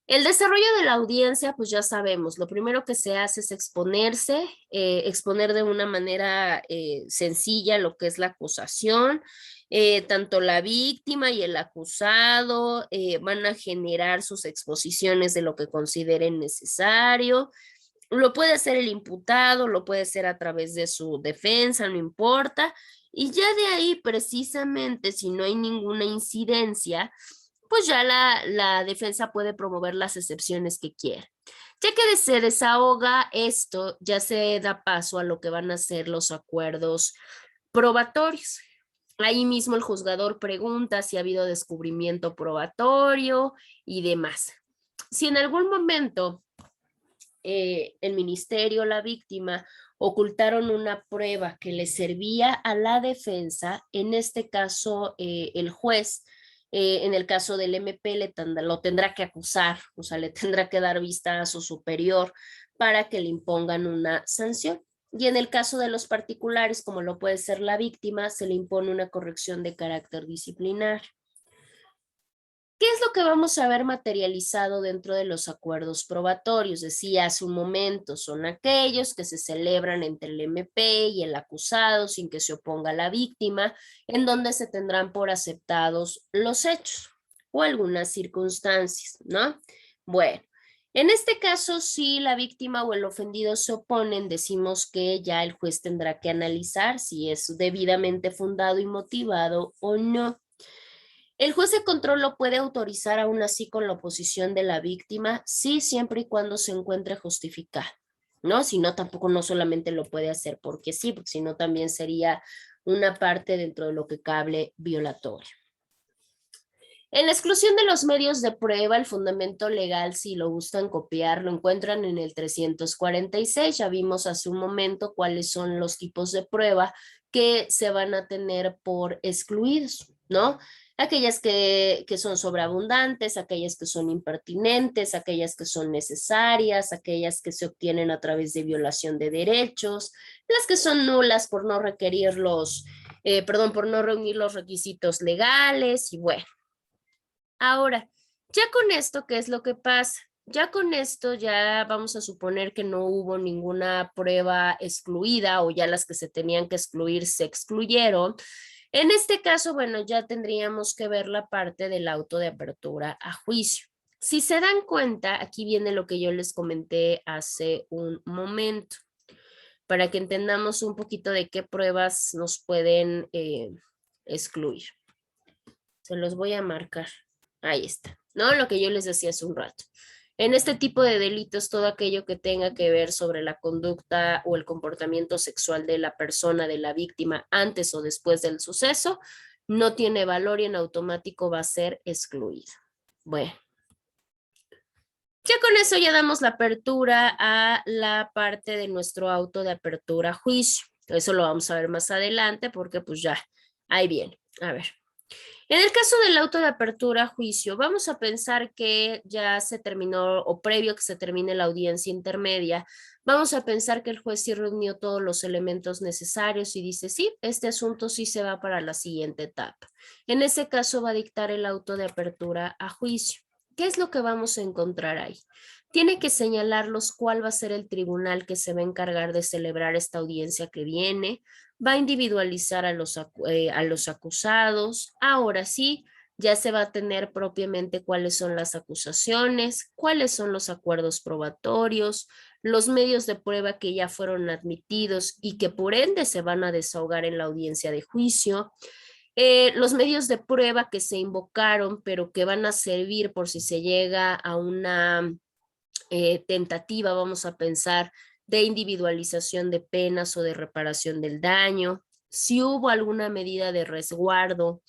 El desarrollo de la audiencia, pues ya sabemos, lo primero que se hace es exponerse, exponer de una manera sencilla lo que es la acusación. Tanto la víctima y el acusado van a generar sus exposiciones de lo que consideren necesario. Lo puede hacer el imputado, lo puede hacer a través de su defensa, no importa. Y ya de ahí, precisamente, si no hay ninguna incidencia, pues ya la defensa puede promover las excepciones que quiera. Ya que se desahoga esto, ya se da paso a lo que van a ser los acuerdos probatorios. Ahí mismo el juzgador pregunta si ha habido descubrimiento probatorio y demás. Si en algún momento el ministerio, la víctima, ocultaron una prueba que le servía a la defensa, en este caso el juez, en el caso del MP, lo tendrá que acusar, o sea, le tendrá que dar vista a su superior para que le impongan una sanción. Y en el caso de los particulares, como lo puede ser la víctima, se le impone una corrección de carácter disciplinar. ¿Qué es lo que vamos a ver materializado dentro de los acuerdos probatorios? Decía hace un momento, son aquellos que se celebran entre el MP y el acusado sin que se oponga la víctima, en donde se tendrán por aceptados los hechos o algunas circunstancias, ¿no? Bueno, en este caso, si la víctima o el ofendido se oponen, decimos que ya el juez tendrá que analizar si es debidamente fundado y motivado o no. El juez de control lo puede autorizar aún así con la oposición de la víctima, sí, siempre y cuando se encuentre justificado, ¿no? Si no, tampoco no solamente lo puede hacer porque sí, porque si no también sería una parte dentro de lo que cabe violatorio. En la exclusión de los medios de prueba, el fundamento legal, si lo gustan copiar, lo encuentran en el 346. Ya vimos hace un momento cuáles son los tipos de prueba que se van a tener por excluidos, ¿no? Aquellas que son sobreabundantes, aquellas que son impertinentes, aquellas que son necesarias, aquellas que se obtienen a través de violación de derechos, las que son nulas por no requerir por no reunir los requisitos legales y bueno. Ahora, ya con esto, ¿qué es lo que pasa? Ya con esto ya vamos a suponer que no hubo ninguna prueba excluida o ya las que se tenían que excluir se excluyeron. En este caso, bueno, ya tendríamos que ver la parte del auto de apertura a juicio. Si se dan cuenta, aquí viene lo que yo les comenté hace un momento, para que entendamos un poquito de qué pruebas nos pueden excluir. Se los voy a marcar. Ahí está, ¿no? Lo que yo les decía hace un rato. En este tipo de delitos, todo aquello que tenga que ver sobre la conducta o el comportamiento sexual de la persona, de la víctima, antes o después del suceso, no tiene valor y en automático va a ser excluido. Bueno. Ya con eso ya damos la apertura a la parte de nuestro auto de apertura a juicio. Eso lo vamos a ver más adelante porque pues ya, ahí viene. A ver. En el caso del auto de apertura a juicio, vamos a pensar que ya se terminó o previo a que se termine la audiencia intermedia, vamos a pensar que el juez sí reunió todos los elementos necesarios y dice, sí, este asunto sí se va para la siguiente etapa. En ese caso va a dictar el auto de apertura a juicio. ¿Qué es lo que vamos a encontrar ahí? Tiene que señalarlos cuál va a ser el tribunal que se va a encargar de celebrar esta audiencia que viene, va a individualizar a los acusados. Ahora sí, ya se va a tener propiamente cuáles son las acusaciones, cuáles son los acuerdos probatorios, los medios de prueba que ya fueron admitidos y que por ende se van a desahogar en la audiencia de juicio, los medios de prueba que se invocaron, pero que van a servir por si se llega a una tentativa, vamos a pensar, de individualización de penas o de reparación del daño, si hubo alguna medida de resguardo,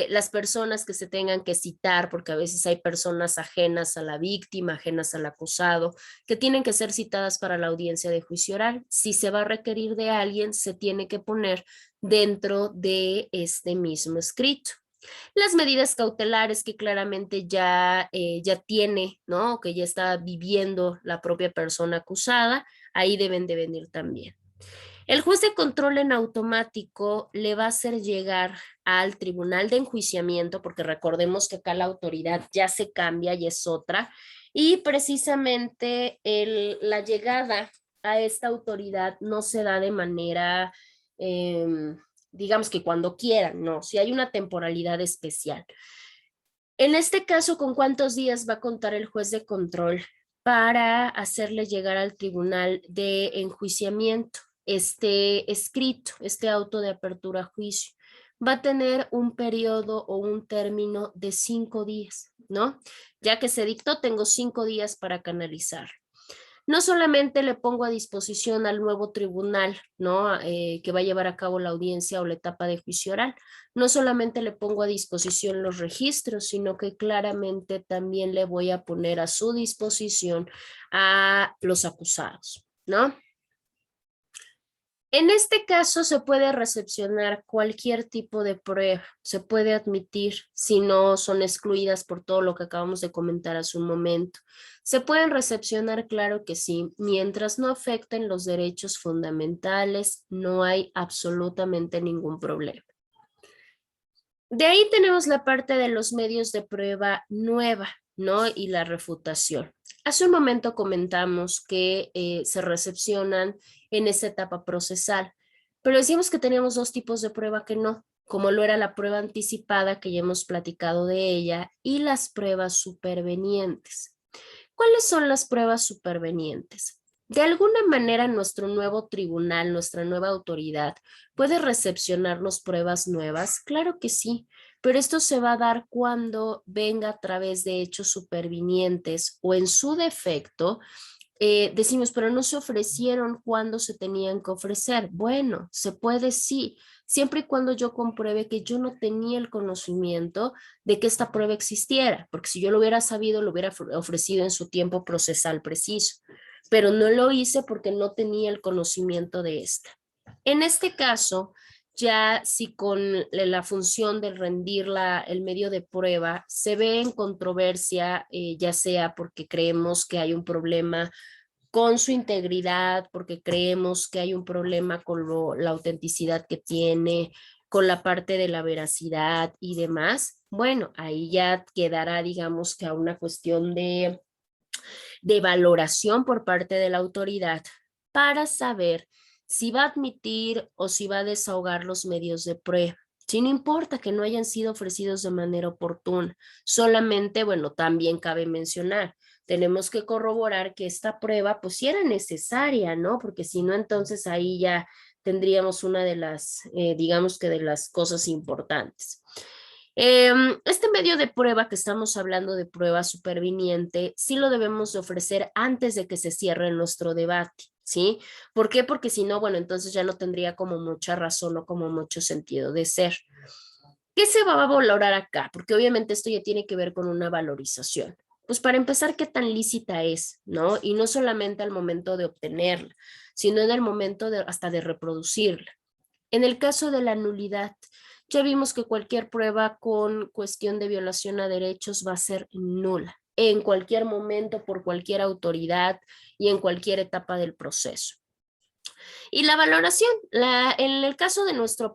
las personas que se tengan que citar, porque a veces hay personas ajenas a la víctima, ajenas al acusado, que tienen que ser citadas para la audiencia de juicio oral. Si se va a requerir de alguien, se tiene que poner dentro de este mismo escrito. Las medidas cautelares que claramente ya tiene, ¿no? Que ya está viviendo la propia persona acusada, ahí deben de venir también. El juez de control en automático le va a hacer llegar al tribunal de enjuiciamiento, porque recordemos que acá la autoridad ya se cambia y es otra, y precisamente la llegada a esta autoridad no se da de manera, digamos que cuando quieran, no, si hay una temporalidad especial. En este caso, ¿con cuántos días va a contar el juez de control para hacerle llegar al tribunal de enjuiciamiento este escrito, este auto de apertura a juicio? Va a tener un periodo o un término de 5 días, ¿no? Ya que se dictó, tengo 5 días para canalizar. No solamente le pongo a disposición al nuevo tribunal, ¿no? Que va a llevar a cabo la audiencia o la etapa de juicio oral, no solamente le pongo a disposición los registros, sino que claramente también le voy a poner a su disposición a los acusados, ¿no? En este caso se puede recepcionar cualquier tipo de prueba, se puede admitir si no son excluidas por todo lo que acabamos de comentar hace un momento. Se pueden recepcionar, claro que sí, mientras no afecten los derechos fundamentales, no hay absolutamente ningún problema. De ahí tenemos la parte de los medios de prueba nueva, ¿no? Y la refutación. Hace un momento comentamos que se recepcionan en esa etapa procesal, pero decíamos que teníamos 2 tipos de prueba que no, como lo era la prueba anticipada, que ya hemos platicado de ella, y las pruebas supervenientes. ¿Cuáles son las pruebas supervenientes? De alguna manera nuestro nuevo tribunal, nuestra nueva autoridad, ¿puede recepcionarnos pruebas nuevas? Claro que sí, pero esto se va a dar cuando venga a través de hechos supervinientes o en su defecto, decimos, pero no se ofrecieron cuando se tenían que ofrecer. Bueno, se puede sí, siempre y cuando yo compruebe que yo no tenía el conocimiento de que esta prueba existiera, porque si yo lo hubiera sabido, lo hubiera ofrecido en su tiempo procesal preciso, pero no lo hice porque no tenía el conocimiento de esta. En este caso, ya si con la función de rendir el medio de prueba se ve en controversia, ya sea porque creemos que hay un problema con su integridad, porque creemos que hay un problema con la autenticidad que tiene, con la parte de la veracidad y demás, bueno, ahí ya quedará, digamos, que a una cuestión de valoración por parte de la autoridad para saber si va a admitir o si va a desahogar los medios de prueba. Si no importa que no hayan sido ofrecidos de manera oportuna, solamente, bueno, también cabe mencionar, tenemos que corroborar que esta prueba pues sí era necesaria, ¿no? Porque si no, entonces ahí ya tendríamos una de las, digamos que de las cosas importantes. Este medio de prueba que estamos hablando de prueba superviniente, sí lo debemos de ofrecer antes de que se cierre nuestro debate, ¿sí? ¿Por qué? Porque si no, bueno, entonces ya no tendría como mucha razón o como mucho sentido de ser. ¿Qué se va a valorar acá? Porque obviamente esto ya tiene que ver con una valorización. Pues para empezar, ¿qué tan lícita es, no? Y no solamente al momento de obtenerla, sino en el momento hasta de reproducirla. En el caso de la nulidad, ya vimos que cualquier prueba con cuestión de violación a derechos va a ser nula en cualquier momento, por cualquier autoridad y en cualquier etapa del proceso. Y la valoración, en el caso de nuestro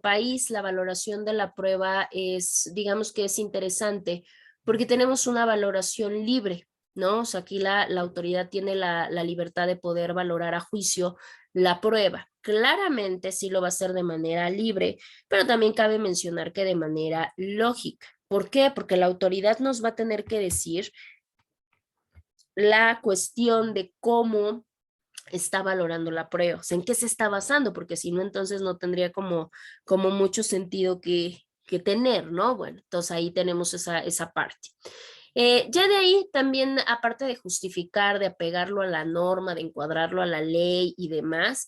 país, la valoración de la prueba es, digamos que es interesante, porque tenemos una valoración libre, ¿no? O sea, aquí la autoridad tiene la libertad de poder valorar a juicio la prueba. claramente sí lo va a hacer de manera libre, pero también cabe mencionar que de manera lógica. ¿Por qué? Porque la autoridad nos va a tener que decir la cuestión de cómo está valorando la prueba, o sea, en qué se está basando, porque si no, entonces no tendría como mucho sentido que tener, ¿no? Bueno, entonces ahí tenemos esa parte. Ya de ahí también, aparte de justificar, de apegarlo a la norma, de encuadrarlo a la ley y demás,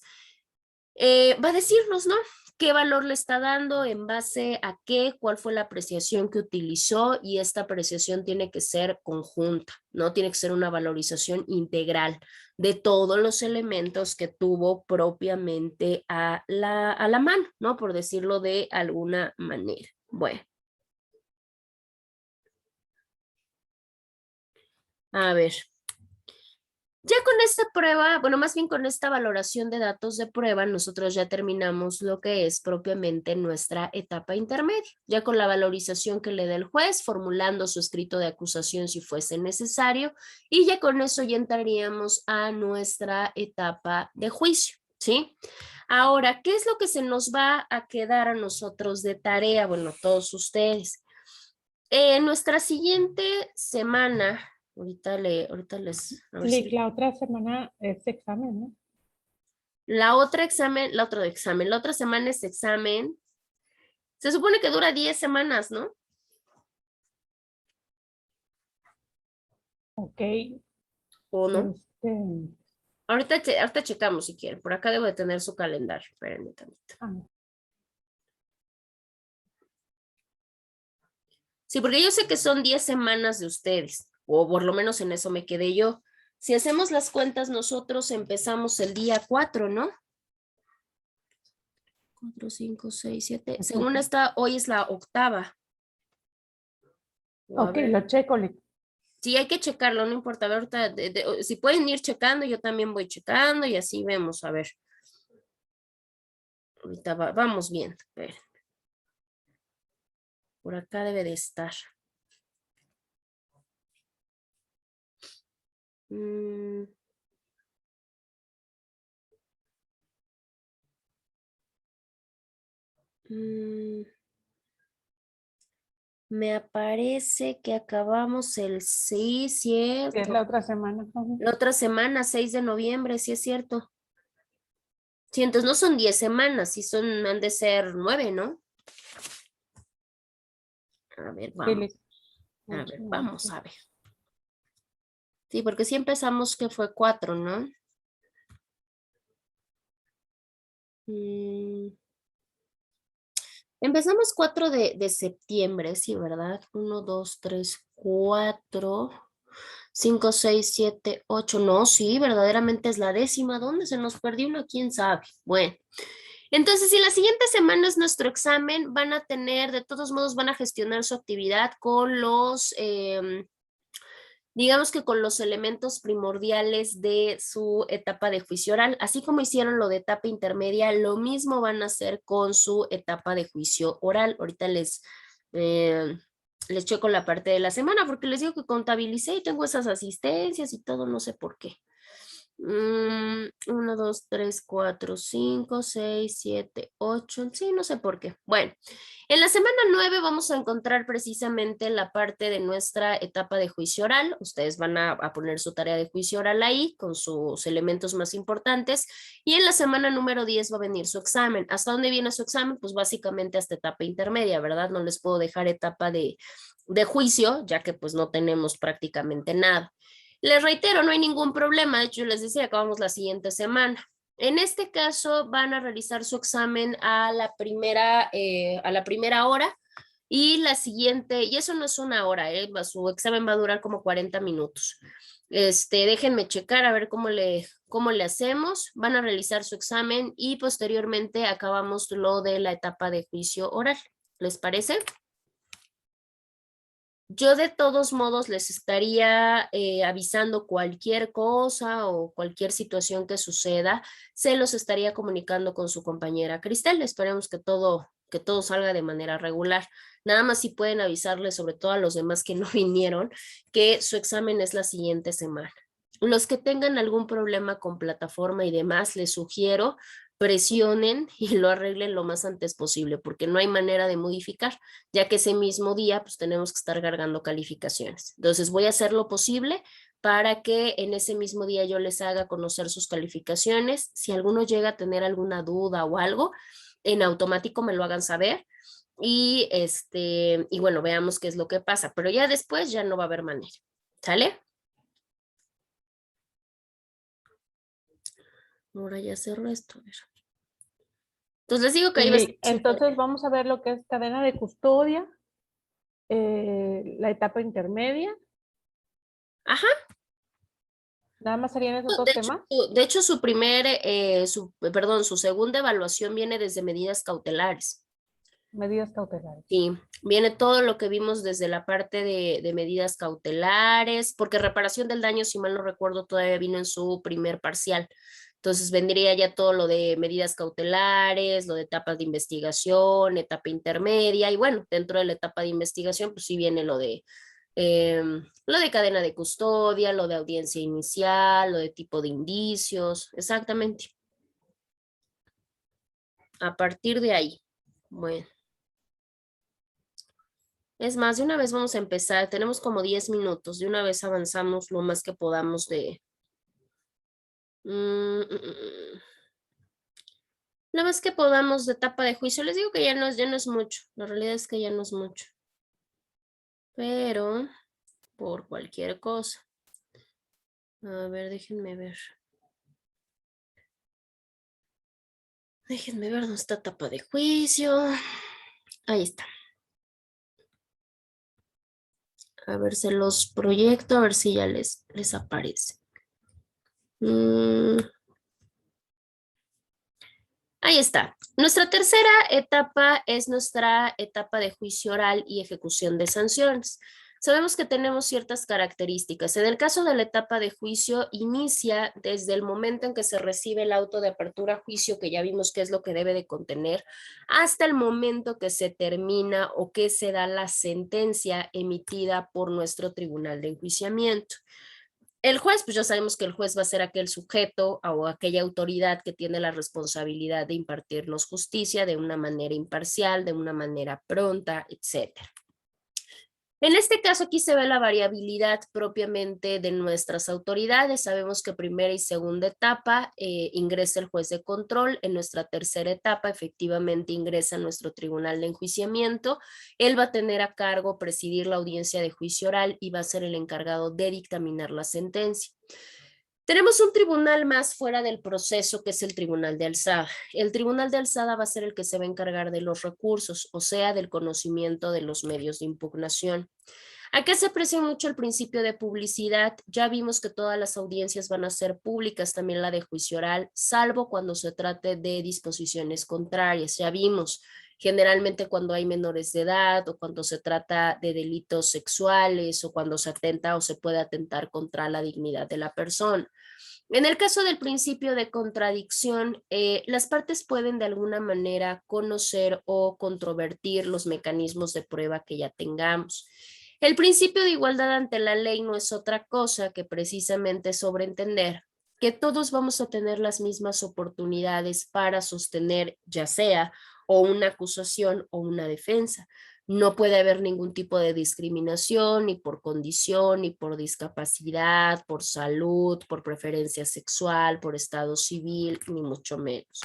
va a decirnos, ¿no? ¿Qué valor le está dando? ¿En base a qué? ¿Cuál fue la apreciación que utilizó? Y esta apreciación tiene que ser conjunta, ¿no? Tiene que ser una valorización integral de todos los elementos que tuvo propiamente a la mano, ¿no? Por decirlo de alguna manera. Bueno. A ver. Ya con esta prueba, bueno, más bien con esta valoración de datos de prueba, nosotros ya terminamos lo que es propiamente nuestra etapa intermedia, ya con la valorización que le dé el juez, formulando su escrito de acusación si fuese necesario, y ya con eso ya entraríamos a nuestra etapa de juicio, ¿sí? Ahora, ¿qué es lo que se nos va a quedar a nosotros de tarea? Bueno, todos ustedes. Nuestra siguiente semana, ahorita les... a ver si- La otra semana es examen, ¿no? La otra semana es examen. Se supone que dura 10 semanas, ¿no? Ok. ¿O no? Ahorita checamos si quieren. Por acá debo de tener su calendario. Espérenme tantito. Sí, porque yo sé que son 10 semanas de ustedes, o por lo menos en eso me quedé yo. Si hacemos las cuentas, nosotros empezamos el día 4, ¿no? 4, 5, 6, 7. Según esta, hoy es la octava. Ok, lo checo. Sí, hay que checarlo, no importa. A ver, ahorita, si pueden ir checando, yo también voy checando y así vemos, a ver. Ahorita vamos viendo. A ver. Por acá debe de estar. Me aparece que acabamos el 6, ¿cierto? Es la otra semana. La otra semana, 6 de noviembre, sí es cierto. Sí, entonces no son 10 semanas, sí han de ser 9, ¿no? A ver, vamos. A ver, vamos a ver. Sí, porque sí empezamos que fue 4, ¿no? Empezamos 4 de septiembre, sí, ¿verdad? 1, 2, 3, 4, 5, 6, 7, 8. No, sí, verdaderamente es la 10ª. ¿Dónde se nos perdió una? ¿Quién sabe? Bueno. Entonces, si la siguiente semana es nuestro examen, van a tener, de todos modos, van a gestionar su actividad con los, digamos que con los elementos primordiales de su etapa de juicio oral. Así como hicieron lo de etapa intermedia, lo mismo van a hacer con su etapa de juicio oral. Ahorita les checo la parte de la semana porque les digo que contabilicé y tengo esas asistencias y todo, no sé por qué. 1, 2, 3, 4, 5, 6, 7, 8. Sí, no sé por qué. Bueno, en la semana 9 vamos a encontrar precisamente la parte de nuestra etapa de juicio oral. Ustedes van a poner su tarea de juicio oral ahí con sus elementos más importantes. Y en la semana número 10 va a venir su examen. ¿Hasta dónde viene su examen? Pues básicamente hasta etapa intermedia, ¿verdad? No les puedo dejar etapa de juicio, ya que pues no tenemos prácticamente nada. Les reitero, no hay ningún problema. De hecho, les decía, acabamos la siguiente semana. En este caso, van a realizar su examen a la primera hora y la siguiente, y eso no es una hora, su examen va a durar como 40 minutos. Déjenme checar a ver cómo le hacemos. Van a realizar su examen y posteriormente acabamos lo de la etapa de juicio oral. ¿Les parece? Yo de todos modos les estaría avisando cualquier cosa o cualquier situación que suceda, se los estaría comunicando con su compañera Cristel. Esperemos que todo salga de manera regular. Nada más si pueden avisarles, sobre todo a los demás que no vinieron, que su examen es la siguiente semana. Los que tengan algún problema con plataforma y demás, les sugiero presionen y lo arreglen lo más antes posible, porque no hay manera de modificar, ya que ese mismo día pues tenemos que estar cargando calificaciones. Entonces voy a hacer lo posible para que en ese mismo día yo les haga conocer sus calificaciones. Si alguno llega a tener alguna duda o algo, en automático me lo hagan saber. Y bueno, veamos qué es lo que pasa, pero ya después ya no va a haber manera. ¿Sale? Ahora ya cerró esto. A ver. Entonces les digo que ahí va a ser Entonces vamos a ver lo que es cadena de custodia, la etapa intermedia. Ajá. Nada más serían esos dos temas. De hecho, su segunda evaluación viene desde medidas cautelares. Medidas cautelares. Sí, viene todo lo que vimos desde la parte de medidas cautelares, porque reparación del daño, si mal no recuerdo, todavía vino en su primer parcial. Entonces vendría ya todo lo de medidas cautelares, lo de etapas de investigación, etapa intermedia, y bueno, dentro de la etapa de investigación, pues sí viene lo de cadena de custodia, lo de audiencia inicial, lo de tipo de indicios, exactamente. A partir de ahí, bueno. Es más, de una vez vamos a empezar, tenemos como 10 minutos, de una vez avanzamos lo más que podamos de... Lo más que podamos de etapa de juicio. Les digo que ya no es mucho, la realidad es que ya no es mucho. Pero, por cualquier cosa. A ver, déjenme ver. Déjenme ver dónde está etapa de juicio. Ahí está. A ver, se los proyecto, a ver si ya les aparece. Ahí está. Nuestra tercera etapa es nuestra etapa de juicio oral y ejecución de sanciones. Sabemos que tenemos ciertas características. En el caso de la etapa de juicio, inicia desde el momento en que se recibe el auto de apertura a juicio, que ya vimos qué es lo que debe de contener, hasta el momento que se termina o que se da la sentencia emitida por nuestro tribunal de enjuiciamiento. El juez, pues ya sabemos que el juez va a ser aquel sujeto o aquella autoridad que tiene la responsabilidad de impartirnos justicia de una manera imparcial, de una manera pronta, etcétera. En este caso aquí se ve la variabilidad propiamente de nuestras autoridades. Sabemos que primera y segunda etapa ingresa el juez de control. En nuestra tercera etapa efectivamente ingresa nuestro tribunal de enjuiciamiento. Él va a tener a cargo presidir la audiencia de juicio oral y va a ser el encargado de dictaminar la sentencia. Tenemos un tribunal más fuera del proceso, que es el tribunal de alzada. El tribunal de alzada va a ser el que se va a encargar de los recursos, o sea, del conocimiento de los medios de impugnación. Acá se aprecia mucho el principio de publicidad. Ya vimos que todas las audiencias van a ser públicas, también la de juicio oral, salvo cuando se trate de disposiciones contrarias. Ya vimos, generalmente cuando hay menores de edad o cuando se trata de delitos sexuales o cuando se atenta o se puede atentar contra la dignidad de la persona. En el caso del principio de contradicción, las partes pueden de alguna manera conocer o controvertir los mecanismos de prueba que ya tengamos. El principio de igualdad ante la ley no es otra cosa que precisamente sobreentender que todos vamos a tener las mismas oportunidades para sostener ya sea o una acusación o una defensa. No puede haber ningún tipo de discriminación, ni por condición, ni por discapacidad, por salud, por preferencia sexual, por estado civil, ni mucho menos.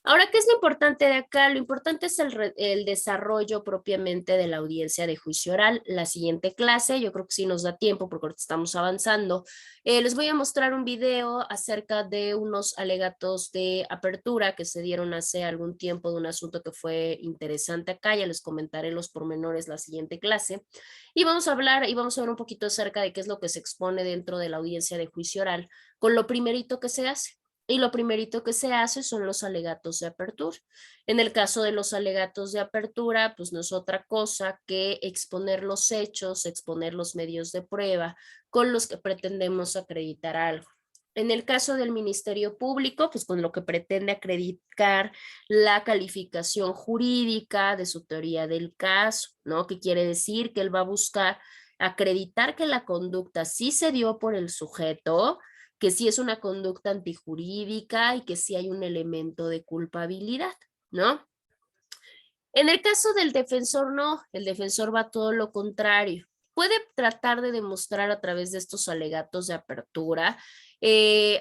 Ahora, ¿qué es lo importante de acá? Lo importante es el desarrollo propiamente de la audiencia de juicio oral. La siguiente clase, yo creo que sí nos da tiempo porque ahorita estamos avanzando, les voy a mostrar un video acerca de unos alegatos de apertura que se dieron hace algún tiempo de un asunto que fue interesante acá. Ya les comentaré los pormenores la siguiente clase. Y vamos a hablar y vamos a ver un poquito acerca de qué es lo que se expone dentro de la audiencia de juicio oral con lo primerito que se hace. Y lo primerito que se hace son los alegatos de apertura. En el caso de los alegatos de apertura, pues no es otra cosa que exponer los hechos, exponer los medios de prueba con los que pretendemos acreditar algo. En el caso del Ministerio Público, pues con lo que pretende acreditar la calificación jurídica de su teoría del caso, ¿no? Que quiere decir que él va a buscar acreditar que la conducta sí se dio por el sujeto, que sí es una conducta antijurídica y que sí hay un elemento de culpabilidad, ¿no? En el caso del defensor, no, el defensor va todo lo contrario. Puede tratar de demostrar a través de estos alegatos de apertura,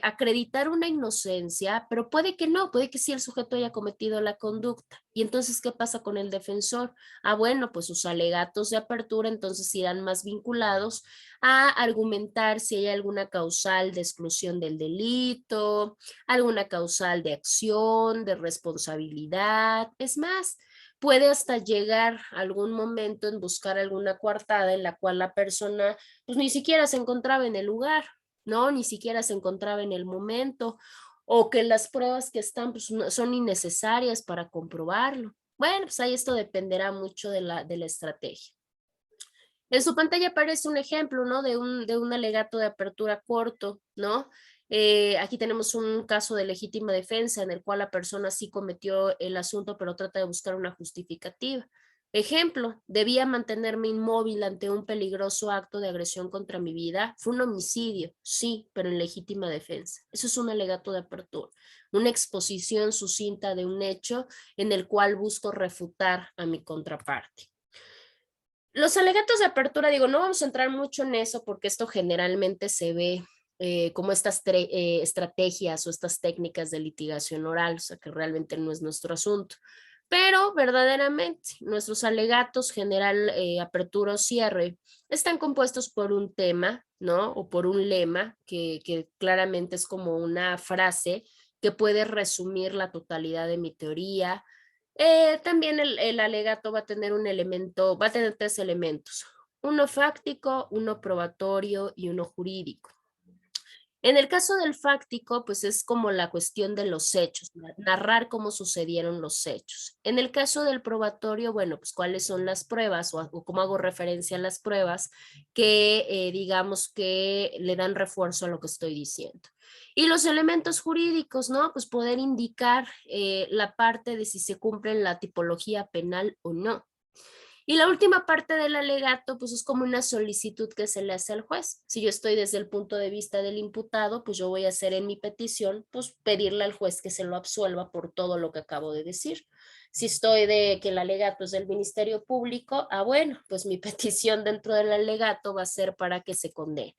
acreditar una inocencia, pero puede que no, puede que sí el sujeto haya cometido la conducta. Y entonces, ¿qué pasa con el defensor? Ah, bueno, pues sus alegatos de apertura entonces irán más vinculados a argumentar si hay alguna causal de exclusión del delito, alguna causal de acción, de responsabilidad. Es más, puede hasta llegar algún momento en buscar alguna coartada en la cual la persona pues ni siquiera se encontraba en el lugar, ¿no? Ni siquiera se encontraba en el momento, o que las pruebas que están pues, son innecesarias para comprobarlo. Bueno, pues ahí esto dependerá mucho de la estrategia. En su pantalla aparece un ejemplo, ¿no? De un alegato de apertura corto, ¿no? Aquí tenemos un caso de legítima defensa en el cual la persona sí cometió el asunto, pero trata de buscar una justificativa. Ejemplo, debía mantenerme inmóvil ante un peligroso acto de agresión contra mi vida. Fue un homicidio, sí, pero en legítima defensa. Eso es un alegato de apertura, una exposición sucinta de un hecho en el cual busco refutar a mi contraparte. Los alegatos de apertura, digo, no vamos a entrar mucho en eso porque esto generalmente se ve como estas estrategias o estas técnicas de litigación oral, o sea que realmente no es nuestro asunto. Pero verdaderamente nuestros alegatos general, apertura o cierre, están compuestos por un tema, ¿no? O por un lema que claramente es como una frase que puede resumir la totalidad de mi teoría. También el alegato va a tener un elemento, va a tener 3 elementos, uno fáctico, uno probatorio y uno jurídico. En el caso del fáctico, pues es como la cuestión de los hechos, narrar cómo sucedieron los hechos. En el caso del probatorio, bueno, pues cuáles son las pruebas o cómo hago referencia a las pruebas que digamos que le dan refuerzo a lo que estoy diciendo. Y los elementos jurídicos, ¿no? Pues poder indicar la parte de si se cumple la tipología penal o no. Y la última parte del alegato, pues es como una solicitud que se le hace al juez. Si yo estoy desde el punto de vista del imputado, pues yo voy a hacer en mi petición, pues pedirle al juez que se lo absuelva por todo lo que acabo de decir. Si estoy de que el alegato es del Ministerio Público, ah, bueno, pues mi petición dentro del alegato va a ser para que se condene.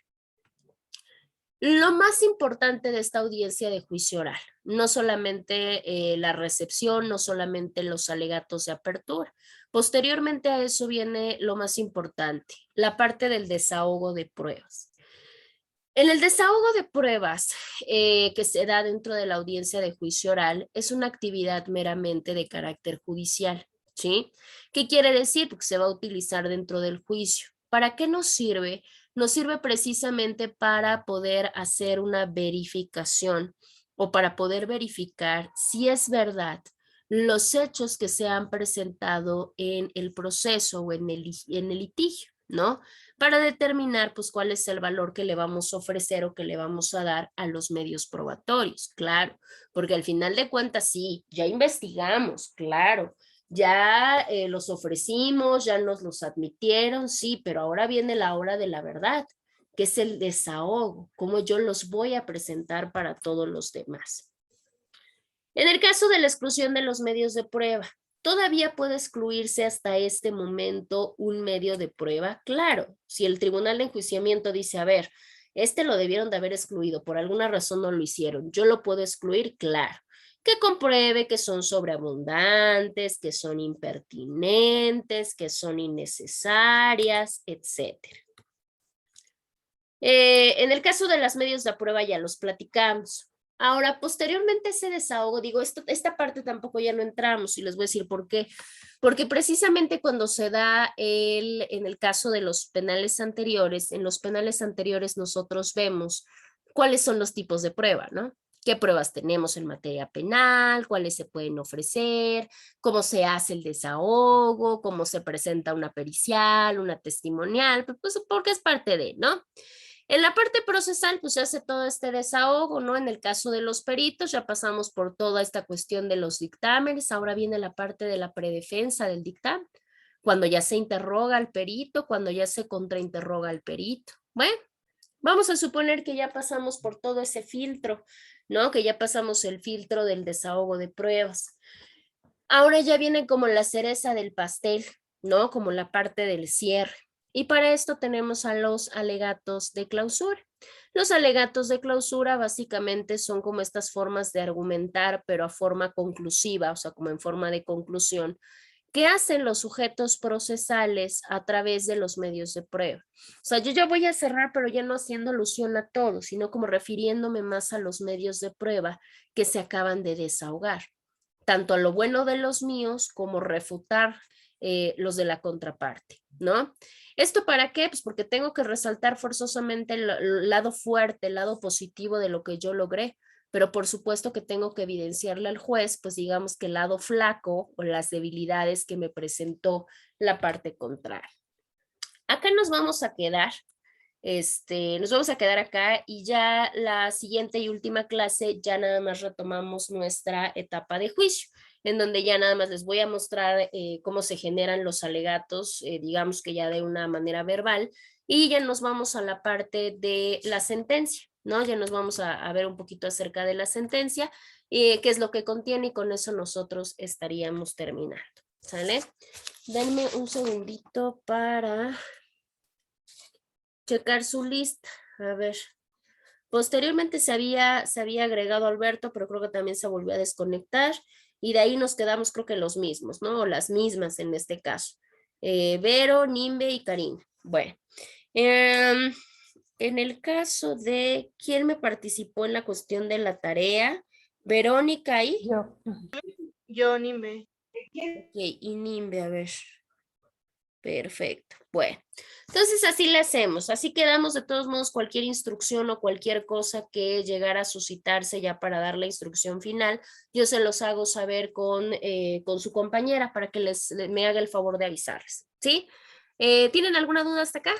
Lo más importante de esta audiencia de juicio oral, no solamente la recepción, no solamente los alegatos de apertura. Posteriormente a eso viene lo más importante, la parte del desahogo de pruebas. En el desahogo de pruebas que se da dentro de la audiencia de juicio oral es una actividad meramente de carácter judicial, ¿sí? ¿Qué quiere decir? Porque se va a utilizar dentro del juicio. ¿Para qué nos sirve? Nos sirve precisamente para poder hacer una verificación o para poder verificar si es verdad los hechos que se han presentado en el proceso o en el litigio, ¿no? Para determinar pues cuál es el valor que le vamos a ofrecer o que le vamos a dar a los medios probatorios, claro, porque al final de cuentas sí, ya investigamos, claro, ya los ofrecimos, ya nos los admitieron, sí, pero ahora viene la hora de la verdad, que es el desahogo, cómo yo los voy a presentar para todos los demás. En el caso de la exclusión de los medios de prueba, ¿todavía puede excluirse hasta este momento un medio de prueba? Claro, si el tribunal de enjuiciamiento dice, a ver, este lo debieron de haber excluido, por alguna razón no lo hicieron, yo lo puedo excluir, claro. Que compruebe que son sobreabundantes, que son impertinentes, que son innecesarias, etc. En el caso de los medios de prueba ya los platicamos. Ahora, posteriormente ese desahogo, digo, esta parte tampoco ya no entramos y les voy a decir por qué. Porque precisamente cuando se da en el caso de los penales anteriores, en los penales anteriores nosotros vemos cuáles son los tipos de prueba, ¿no? ¿Qué pruebas tenemos en materia penal? ¿Cuáles se pueden ofrecer? ¿Cómo se hace el desahogo? ¿Cómo se presenta una pericial, una testimonial? Pues porque es parte de, ¿no? En la parte procesal, pues se hace todo este desahogo, ¿no? En el caso de los peritos, ya pasamos por toda esta cuestión de los dictámenes, ahora viene la parte de la predefensa del dictamen, cuando ya se interroga al perito, cuando ya se contrainterroga al perito. Bueno, Vamos a suponer que ya pasamos por todo ese filtro, ¿no? Que ya pasamos el filtro del desahogo de pruebas. Ahora ya viene como la cereza del pastel, ¿no? Como la parte del cierre. Y para esto tenemos a los alegatos de clausura. Los alegatos de clausura básicamente son como estas formas de argumentar, pero a forma conclusiva, o sea, como en forma de conclusión, que hacen los sujetos procesales a través de los medios de prueba. O sea, yo ya voy a cerrar, pero ya no haciendo alusión a todo, sino como refiriéndome más a los medios de prueba que se acaban de desahogar, tanto a lo bueno de los míos como refutar los de la contraparte, ¿no? ¿Esto para qué? Pues porque tengo que resaltar forzosamente el lado fuerte, el lado positivo de lo que yo logré, pero por supuesto que tengo que evidenciarle al juez, pues digamos que el lado flaco o las debilidades que me presentó la parte contraria. Acá nos vamos a quedar. Nos vamos a quedar acá y ya la siguiente y última clase ya nada más retomamos nuestra etapa de juicio, en donde ya nada más les voy a mostrar cómo se generan los alegatos, digamos que ya de una manera verbal, y ya nos vamos a la parte de la sentencia, ¿no? Ya nos vamos a ver un poquito acerca de la sentencia, qué es lo que contiene, y con eso nosotros estaríamos terminando, ¿sale? Denme un segundito para checar su lista. A ver. Posteriormente se había agregado Alberto, pero creo que también se volvió a desconectar. Y de ahí nos quedamos, creo que los mismos, ¿no? O las mismas en este caso. Vero, Nimbe y Karina. Bueno. En el caso de quién me participó en la cuestión de la tarea, Verónica y... Yo. Yo, Nimbe. Ok, y Nimbe, a ver. Perfecto. Bueno, entonces así le hacemos. Así quedamos. De todos modos, cualquier instrucción o cualquier cosa que llegara a suscitarse ya para dar la instrucción final, yo se los hago saber con su compañera para que me haga el favor de avisarles. ¿Sí? ¿Tienen alguna duda hasta acá?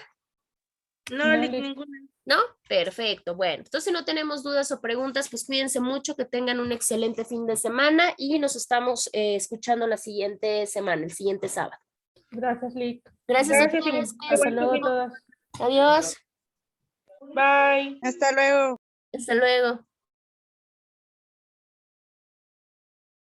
No, No, ninguna. ¿No? Perfecto. Bueno, entonces si no tenemos dudas o preguntas, pues cuídense mucho, que tengan un excelente fin de semana y nos estamos escuchando la siguiente semana, el siguiente sábado. Gracias, Lick. Gracias a Gracias, todos. Hasta luego a todos. Adiós. Bye. Hasta luego. Hasta luego.